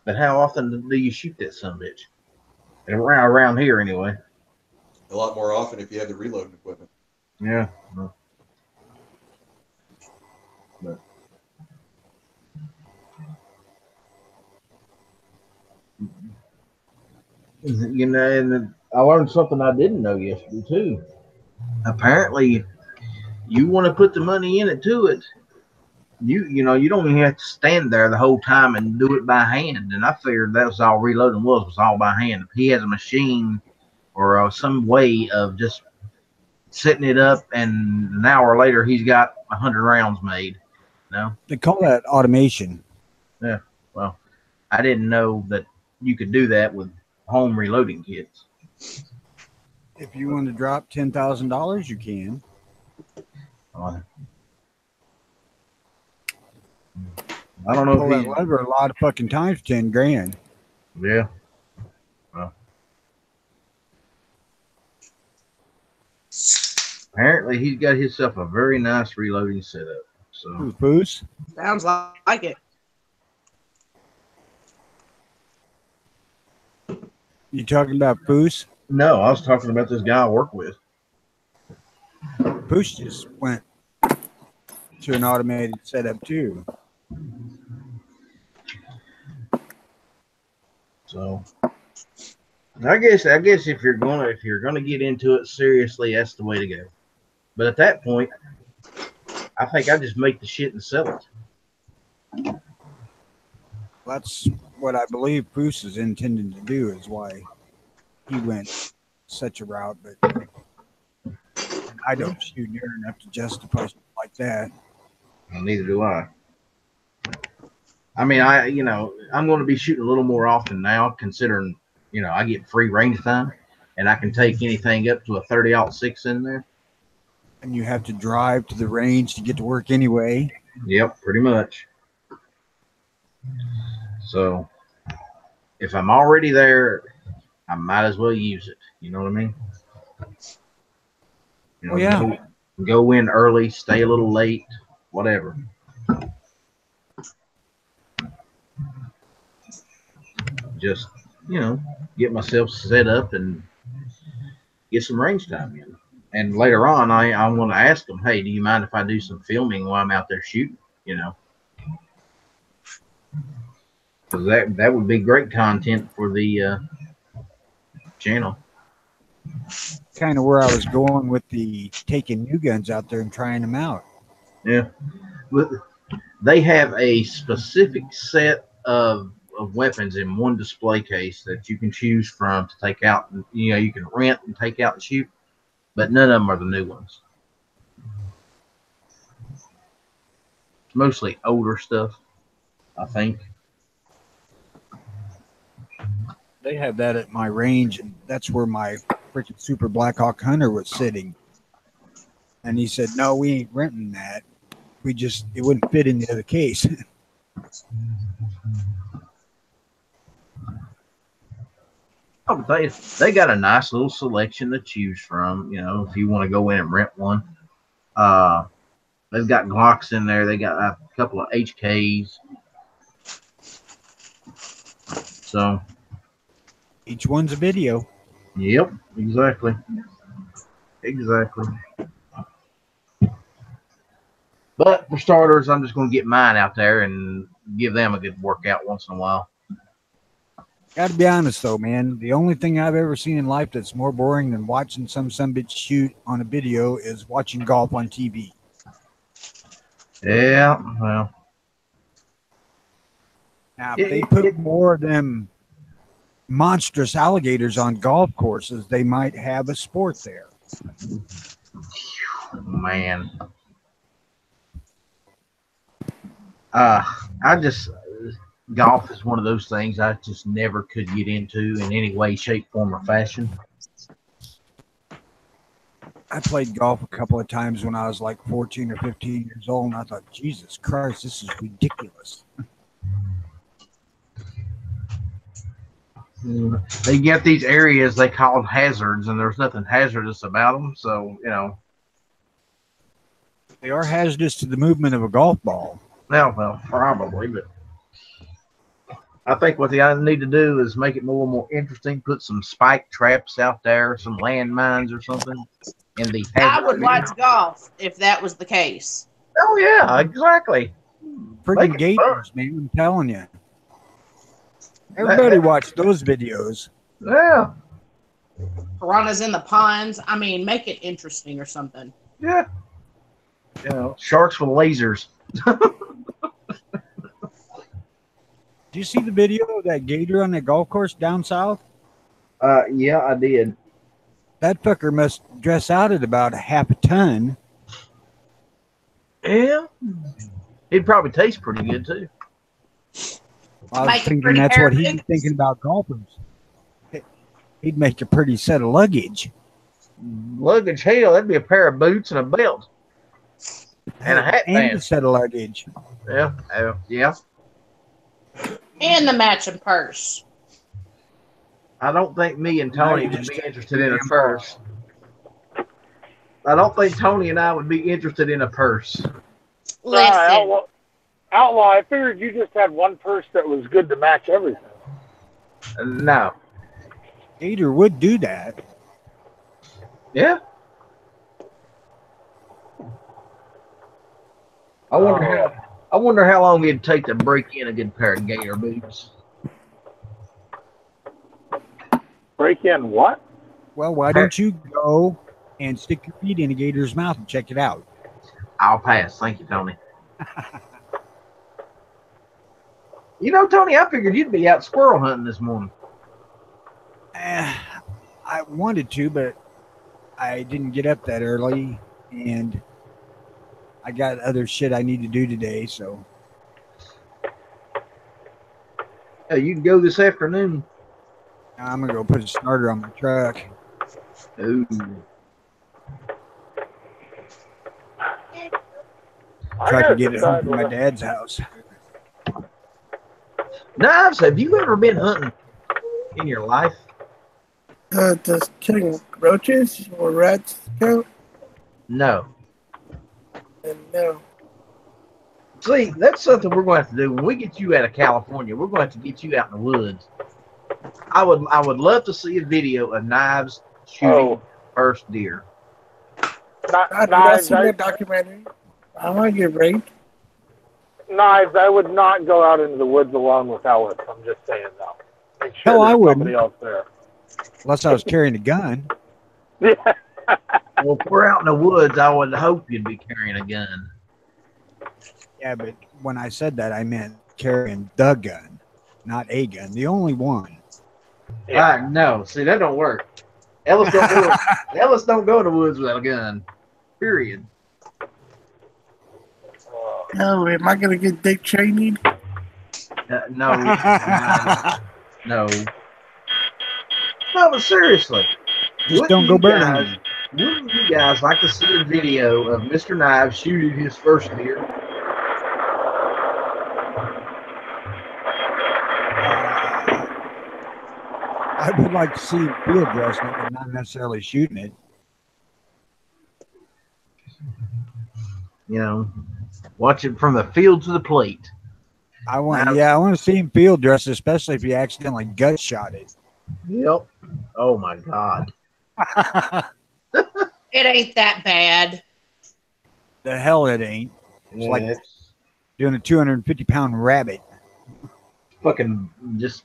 But how often do you shoot that son of a bitch? Around here, anyway. A lot more often if you have the reloading equipment. Yeah. Well, but you know, and I learned something I didn't know yesterday too. Apparently, you want to put the money in it to it. You know, you don't even have to stand there the whole time and do it by hand. And I figured that was all reloading was all by hand. If he has a machine or some way of just setting it up, and an hour later he's got 100 rounds made. No, They call that automation. yeah. Well, I didn't know that you could do that with home reloading kits. If you want to drop $10,000, you can. I don't know Pull if that he's. lever a lot of fucking times, 10 grand. Yeah. Well, apparently, he's got himself a very nice reloading setup. So Who's Booze? Sounds like it. You talking about Booze? no, I was talking about this guy I work with. Booze just went to an automated setup too. So I guess if you're gonna get into it seriously, that's the way to go. But at that point, I think I just make the shit and sell it. That's what I believe Bruce is intending to do, is why he went such a route. But I don't shoot near enough to justify something like that. Well, neither do I. I mean, I'm going to be shooting a little more often now, considering, I get free range time, and I can take anything up to a 30-06 in there. And you have to drive to the range to get to work anyway. Yep, pretty much. So, if I'm already there, I might as well use it. You know what I mean? Oh, yeah. Go in early, stay a little late, whatever. Just, get myself set up and get some range time in. And later on, I want to ask them, hey, do you mind if I do some filming while I'm out there shooting? Because that would be great content for the channel. Kind of where I was going with the taking new guns out there and trying them out. Yeah. They have a specific set of weapons in one display case that you can choose from to take out. You can rent and take out and shoot, but none of them are the new ones. It's mostly older stuff, I think. They have that at my range, and that's where my freaking Super Blackhawk Hunter was sitting. And he said, no, we ain't renting that. It wouldn't fit in the other case. I'll tell you, they got a nice little selection to choose from, if you want to go in and rent one. They've got Glocks in there. They got a couple of HKs. So each one's a video. Yep, exactly. But for starters, I'm just going to get mine out there and give them a good workout once in a while. Got to be honest, though, man. The only thing I've ever seen in life that's more boring than watching some bitch shoot on a video is watching golf on TV. Yeah, well. Now, if they put more of them monstrous alligators on golf courses, they might have a sport there. Man. Golf is one of those things I just never could get into in any way, shape, form, or fashion. I played golf a couple of times when I was like 14 or 15 years old, and I thought, Jesus Christ, this is ridiculous. They get these areas they call hazards, and there's nothing hazardous about them. So, They are hazardous to the movement of a golf ball. Well, probably, but I think what they need to do is make it more interesting. Put some spike traps out there, some landmines or something. I would watch golf if that was the case. Oh yeah, exactly. Freaking gators, man! I'm telling you. Everybody watch those videos. Yeah. Piranhas in the ponds. I mean, make it interesting or something. Yeah. Sharks with lasers. Do you see the video of that gator on that golf course down south? Yeah, I did. That fucker must dress out at about a half a ton. Yeah. He'd probably taste pretty good too. I was thinking that's what he's thinking about golfers. He'd make a pretty set of luggage. Luggage, hell, that'd be a pair of boots and a belt. And a hat band. And a set of luggage. Yeah. Yeah. And the matching purse. I don't think me and Now Tony you would just be take interested the in a damn purse. I don't think Tony and I would be interested in a purse. Listen, Outlaw, I figured you just had one purse that was good to match everything. No. Gator would do that. Yeah. I wonder how long it'd take to break in a good pair of gator boots. Break in what? Well, why don't you go and stick your feet in a gator's mouth and check it out? I'll pass. Thank you, Tony. You know, Tony, I figured you'd be out squirrel hunting this morning. I wanted to, but I didn't get up that early, and I got other shit I need to do today. So You can go this afternoon. I'm gonna go put a starter on my truck. Ooh. Try to get it home from my dad's house. Knives, have you ever been hunting in your life? Does killing roaches or rats count? No. No. See, that's something we're going to have to do. When we get you out of California, we're going to have to get you out in the woods. I would love to see a video of Knives shooting first deer. I've seen that documentary. I want to get raped. Knives, I would not go out into the woods alone with Ellis. I'm just saying though. Make sure Hell, I there's wouldn't. somebody else there. Unless I was carrying a gun. Yeah. Well, if we're out in the woods, I would hope you'd be carrying a gun. Yeah, but when I said that, I meant carrying the gun, not a gun. The only one. No, see, that don't work. Ellis don't go in the woods without a gun. Period. No, am I gonna get Dick Cheney? No. No. No, but seriously. Just don't go bird hunting. Wouldn't you guys like to see a video of Mr. Knives shooting his first deer? I would like to see field dressing it, but not necessarily shooting it. You know, watch it from the field to the plate. I want to see him field dressed, especially if he accidentally gut shot it. Yep. Oh my God. it ain't that bad. The hell it ain't. It's like doing a 250-pound rabbit. Fucking just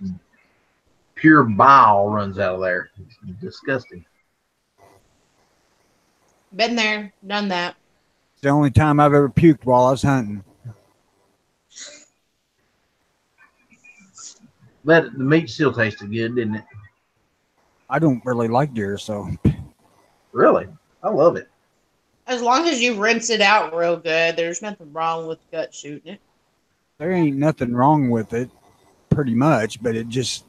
pure bile runs out of there. It's disgusting. Been there, done that. It's the only time I've ever puked while I was hunting. But the meat still tasted good, didn't it? I don't really like deer, so. Really? I love it. As long as you rinse it out real good, there's nothing wrong with gut shooting it. There ain't nothing wrong with it, pretty much, but it just,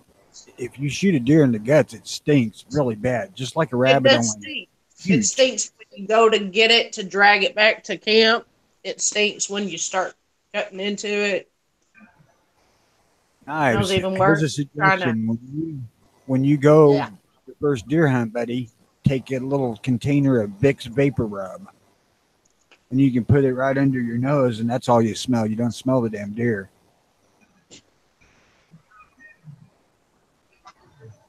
if you shoot a deer in the guts, it stinks really bad, just like a rabbit. It does stink. It stinks when you go to get it to drag it back to camp. It stinks when you start cutting into it. Nice. Even Here's worse. a suggestion. When you go the first deer hunt, buddy, take a little container of Vicks Vapor Rub. And you can put it right under your nose, and that's all you smell. You don't smell the damn deer.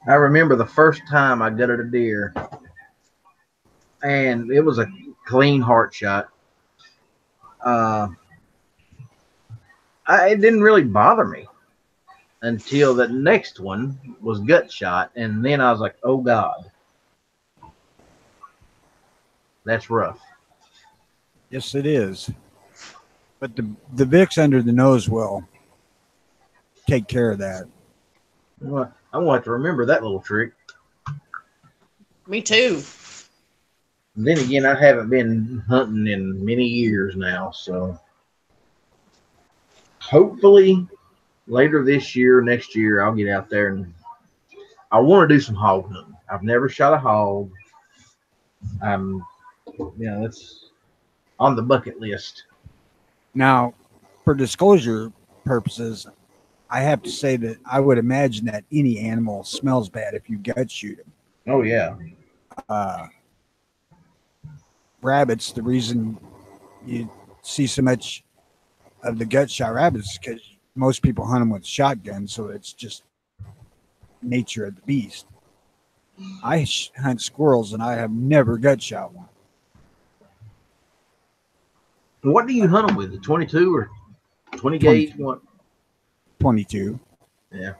I remember the first time I gutted a deer, and it was a clean heart shot. It didn't really bother me until the next one was gut shot, and then I was like, oh God, that's rough. Yes, it is. But the Vicks under the nose will take care of that. Well, I want to remember that little trick. Me too. Then again, I haven't been hunting in many years now, so hopefully later this year, next year, I'll get out there and I want to do some hog hunting. I've never shot a hog. That's on the bucket list. Now, for disclosure purposes, I have to say that I would imagine that any animal smells bad if you gut shoot them. Oh yeah. Rabbits, the reason you see so much of the gut shot rabbits is because most people hunt them with shotguns, so it's just nature of the beast. I hunt squirrels and I have never gut shot one. What do you hunt them with? The 22 or 20 gauge? 22. What? 22. Yeah.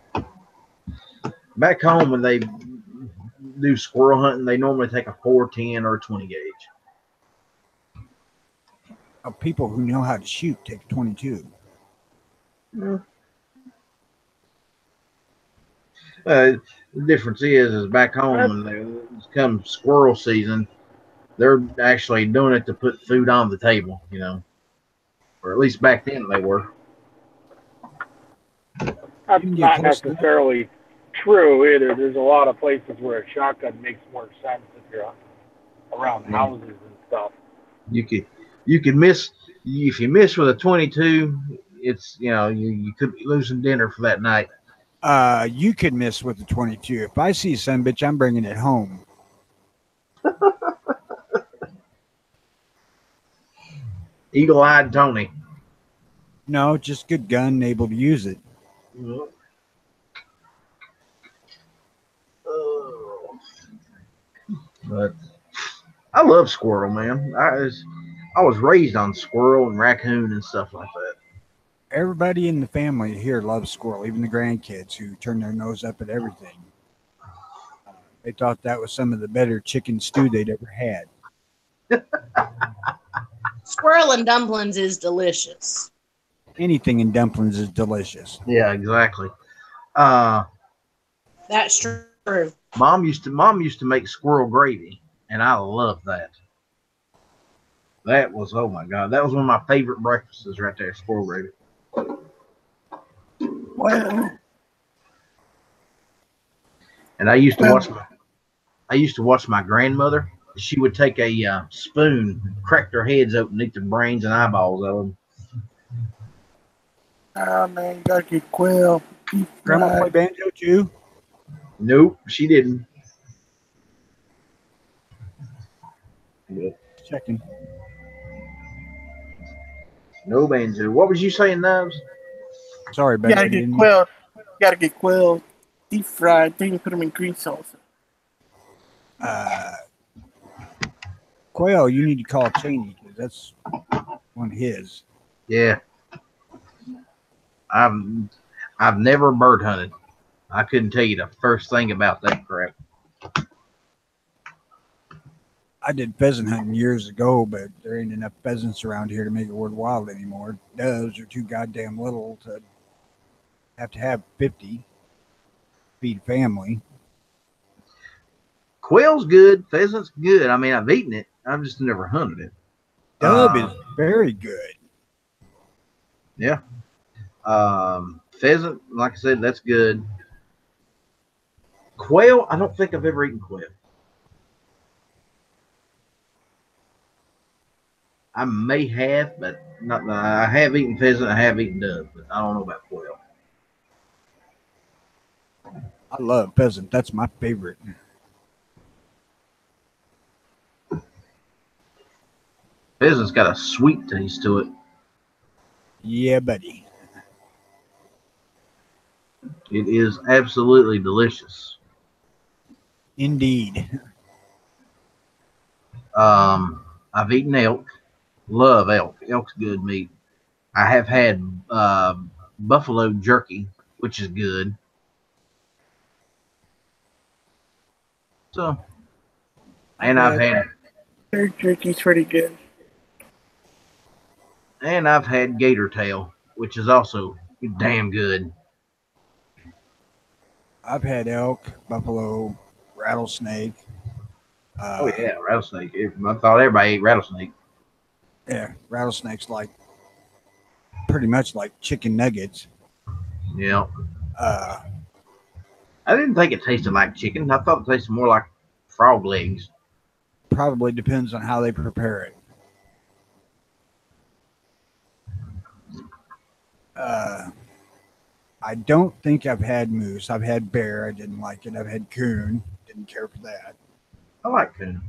Back home, when they do squirrel hunting, they normally take a 410 or a 20 gauge. People who know how to shoot take 22. Yeah. The difference is back home when it comes squirrel season, they're actually doing it to put food on the table, you know, or at least back then they were. That's not necessarily true either. There's a lot of places where a shotgun makes more sense if you're around houses and stuff. You could miss if you miss with a 22. It's you could be losing dinner for that night. You could miss with the 22. If I see some bitch, I'm bringing it home. Eagle-eyed Tony. No, just good gun, able to use it. But I love squirrel, man. I was raised on squirrel and raccoon and stuff like that. Everybody in the family here loves squirrel, even the grandkids who turn their nose up at everything. They thought that was some of the better chicken stew they'd ever had. Squirrel and dumplings is delicious. Anything in dumplings is delicious. Yeah, exactly. That's true. Mom used to make squirrel gravy, and I loved that. That was, oh my God, that was one of my favorite breakfasts right there, squirrel gravy. Wow. And I used to watch my grandmother. She would take a spoon, crack their heads open, eat the brains and eyeballs of them. Oh man, you gotta get quail. Grandma play banjo too? Nope, she didn't. Yeah. Checking. No banjo. What was you saying, Nubs? Sorry, You baby. gotta get quail. You gotta get quail deep fried. Then you put them in green salsa. Quail, you need to call Cheney because that's one of his. Yeah. I've never bird hunted. I couldn't tell you the first thing about that crap. I did pheasant hunting years ago, but there ain't enough pheasants around here to make it worthwhile anymore. Doves are too goddamn little to have 50. Feed family. Quail's good. Pheasant's good. I mean, I've eaten it. I've just never hunted it. Dove is very good. Yeah. Pheasant, like I said, that's good. Quail, I don't think I've ever eaten quail. I may have, but not. I have eaten pheasant. I have eaten dove, but I don't know about quail. I love pheasant. That's my favorite. Pheasant's got a sweet taste to it. Yeah, buddy. It is absolutely delicious. Indeed. I've eaten elk. Love elk. Elk's good meat. I have had buffalo jerky, which is good. So, and I've had Their jerky's pretty good. And I've had gator tail, which is also damn good. I've had elk, buffalo, rattlesnake. Oh yeah, rattlesnake. I thought everybody ate rattlesnake. Yeah, rattlesnakes pretty much like chicken nuggets. Yeah. Uh, I didn't think it tasted like chicken. I thought it tasted more like frog legs. Probably depends on how they prepare it. I don't think I've had moose. I've had bear. I didn't like it. I've had coon. Didn't care for that. I like coon.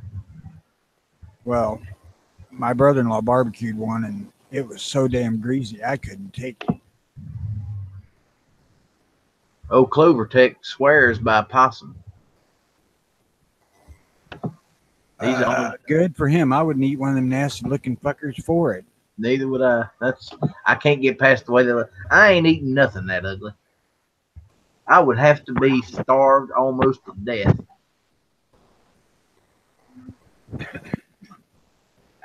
Well, my brother-in-law barbecued one, and it was so damn greasy I couldn't take it. Oh, Clover Tech swears by possum. He's Good for him. I wouldn't eat one of them nasty-looking fuckers for it. Neither would I. I can't get past the way they look. I ain't eating nothing that ugly. I would have to be starved almost to death.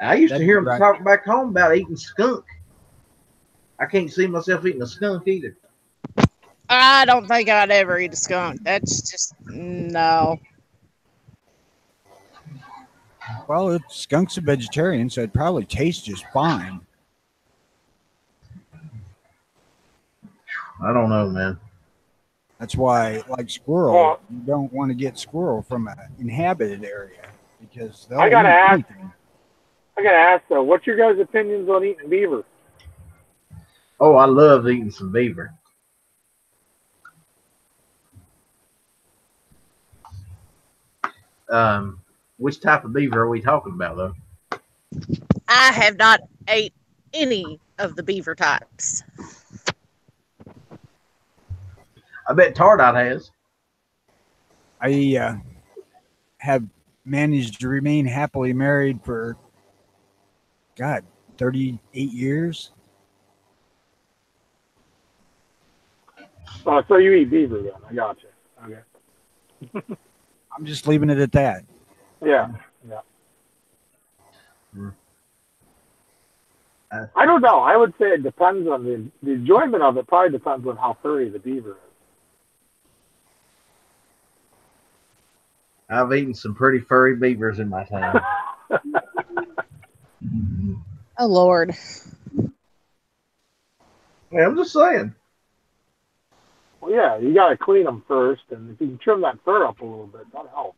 I used to hear them talk back home about eating skunk. I can't see myself eating a skunk either. I don't think I'd ever eat a skunk. That's just no. Well, skunk's a vegetarian, so it probably tastes just fine. I don't know, man. That's why, like squirrel, you don't want to get squirrel from an inhabited area because they'll I gotta eat ask. anything. I gotta ask though, what's your guys' opinions on eating beaver? Oh, I love eating some beaver. Which type of beaver are we talking about, though? I have not ate any of the beaver types. I bet Tardot has. I have managed to remain happily married for, 38 years. So you eat beaver then? I got you. Okay. I'm just leaving it at that. Yeah. I don't know. I would say it depends on the enjoyment of it. Probably depends on how furry the beaver is. I've eaten some pretty furry beavers in my time. Oh Lord. Yeah, I'm just saying. Well, yeah, you got to clean them first, and if you can trim that fur up a little bit, that'll help.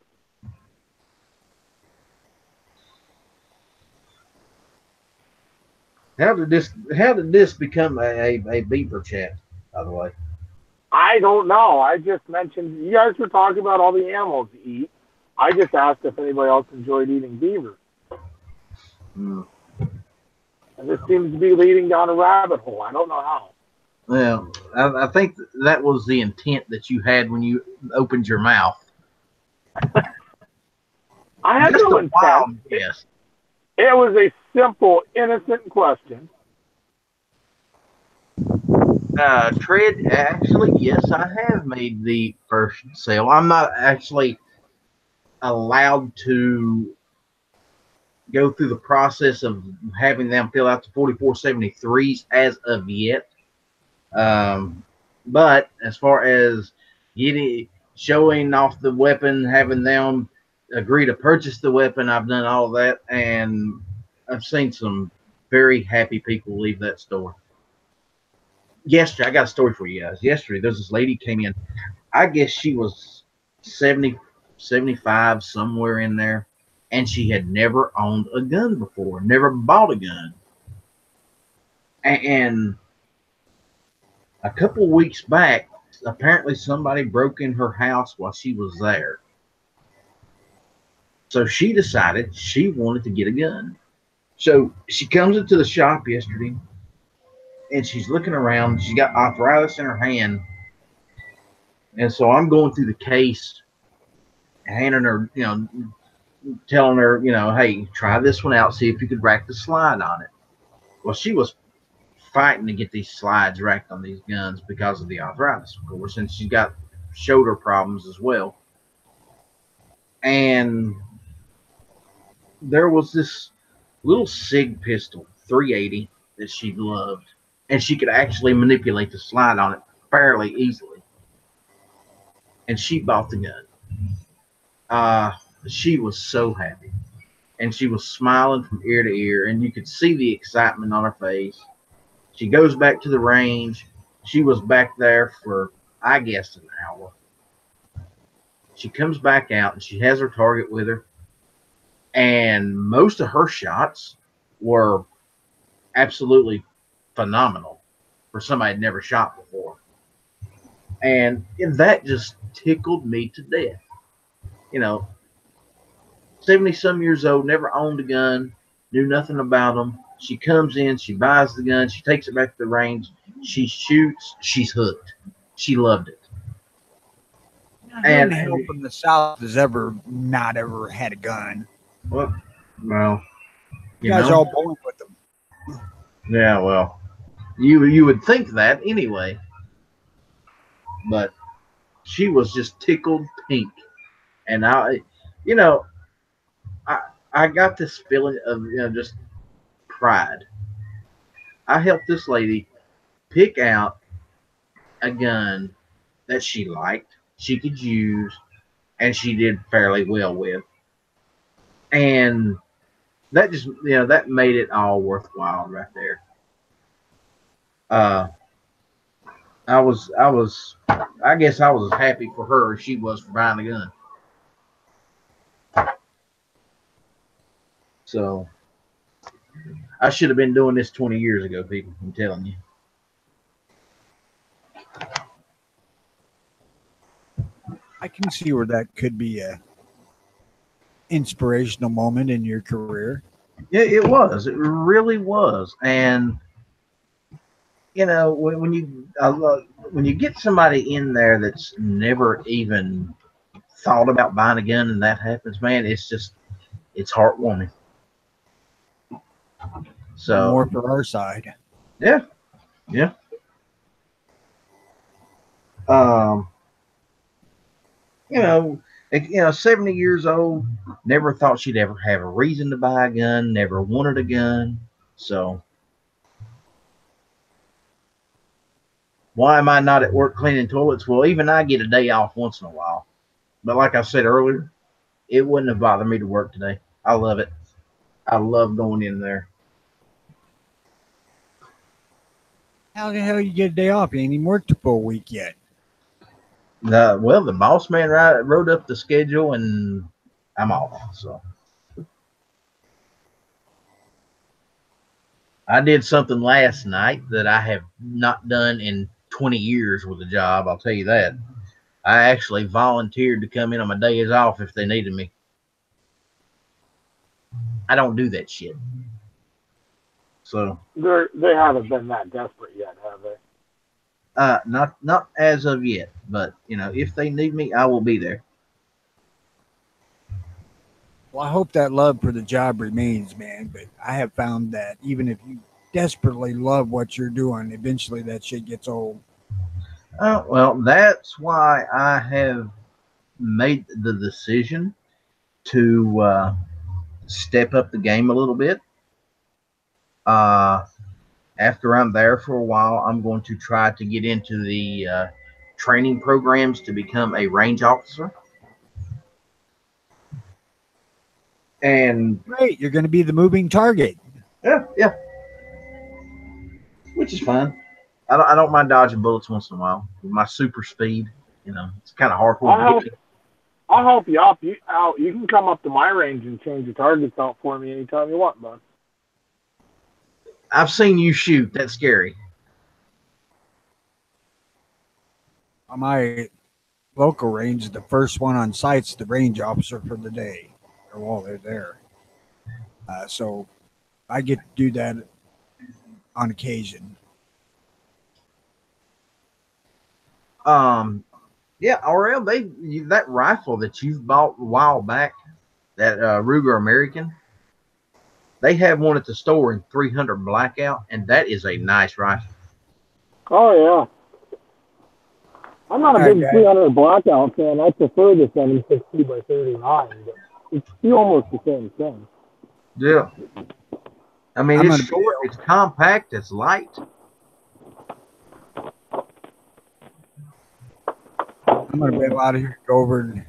How did this become a beaver chat, by the way? I don't know. I just mentioned, you guys were talking about all the animals you eat. I just asked if anybody else enjoyed eating beaver. Mm. And this seems to be leading down a rabbit hole. I don't know how. Well, I think that was the intent that you had when you opened your mouth. I had Just no a intent. wild guess. It was a simple, innocent question. Tread, actually, yes, I have made the first sale. I'm not actually allowed to go through the process of having them fill out the 4473s as of yet. But as far as showing off the weapon, having them agree to purchase the weapon, I've done all of that, and I've seen some very happy people leave that store. Yesterday, I got a story for you guys. Yesterday, there's this lady came in. I guess she was 70, 75, somewhere in there, and she had never owned a gun before, never bought a gun. And a couple weeks back, apparently somebody broke in her house while she was there. So she decided she wanted to get a gun. So she comes into the shop yesterday, and she's looking around. She's got arthritis in her hand. And so I'm going through the case, handing her, telling her, hey, try this one out, see if you could rack the slide on it. Well, she was fighting to get these slides racked on these guns because of the arthritis, of course, and she's got shoulder problems as well. And there was this little SIG pistol, 380, that she loved, and she could actually manipulate the slide on it fairly easily. And she bought the gun. She was so happy, and she was smiling from ear to ear, and you could see the excitement on her face. She goes back to the range. She was back there for, I guess, an hour. She comes back out, and she has her target with her, and most of her shots were absolutely phenomenal for somebody who'd never shot before. And that just tickled me to death. You know, 70 some years old, never owned a gun, knew nothing about them. She comes in, she buys the gun, she takes it back to the range, she shoots, she's hooked. She loved it. Who in the hell from the South has not ever had a gun? Well, you guys are all born with them. Yeah, well, you would think that anyway, but she was just tickled pink, and you know, I got this feeling of just pride. I helped this lady pick out a gun that she liked, she could use, and she did fairly well with, and that just that made it all worthwhile right there. I guess I was as happy for her as she was for buying the gun. So I should have been doing this 20 years ago, people. I'm telling you. I can see where that could be a inspirational moment in your career. Yeah, it was. It really was. And when you get somebody in there that's never even thought about buying a gun and that happens, man, it's heartwarming. So more for our side. Yeah. 70 years old, never thought she'd ever have a reason to buy a gun, never wanted a gun. So why am I not at work cleaning toilets? Well, even I get a day off once in a while. But like I said earlier, it wouldn't have bothered me to work today. I love it. I love going in there. How the hell you get a day off? You ain't even worked a full week yet. Well, the boss man wrote up the schedule, and I'm off. So I did something last night that I have not done in 20 years with a job. I'll tell you that. I actually volunteered to come in on my days off if they needed me. I don't do that shit. So they haven't been that desperate yet, have they? Not as of yet, but if they need me, I will be there. Well, I hope that love for the job remains, man. But I have found that even if you desperately love what you're doing, eventually that shit gets old. Well, that's why I have made the decision to step up the game a little bit. After I'm there for a while, I'm going to try to get into the training programs to become a range officer. And great, you're going to be the moving target. Yeah. Which is fine. I don't mind dodging bullets once in a while. With my super speed, it's kind of hard for me. I'll help you out. You can come up to my range and change your targets out for me anytime you want, bud. I've seen you shoot. That's scary. On my local range, the first one on site's the range officer for the day, or while they're there. So I get to do that on occasion. Yeah, RL, that rifle that you've bought a while back, that Ruger American, they have one at the store in 300 blackout, and that is a nice rifle. Oh yeah, I'm not a big 300 blackout fan. I prefer the 760 by 39, but it's still almost the same thing. Yeah, I mean it's short, it's compact, it's light. I'm going to bail out of here, go over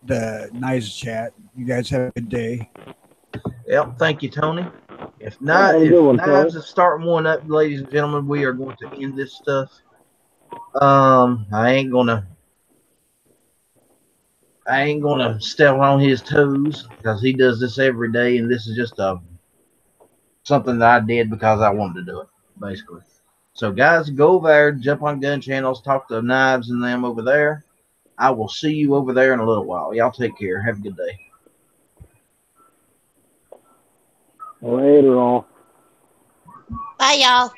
the nice chat. You guys have a good day. Yep, thank you, Tony. If knives are starting one up, ladies and gentlemen, we are going to end this stuff. I ain't gonna step on his toes because he does this every day, and this is just something that I did because I wanted to do it, basically. So, guys, go over there, jump on gun channels, talk to Knives and them over there. I will see you over there in a little while. Y'all take care. Have a good day. Later on. Bye, y'all.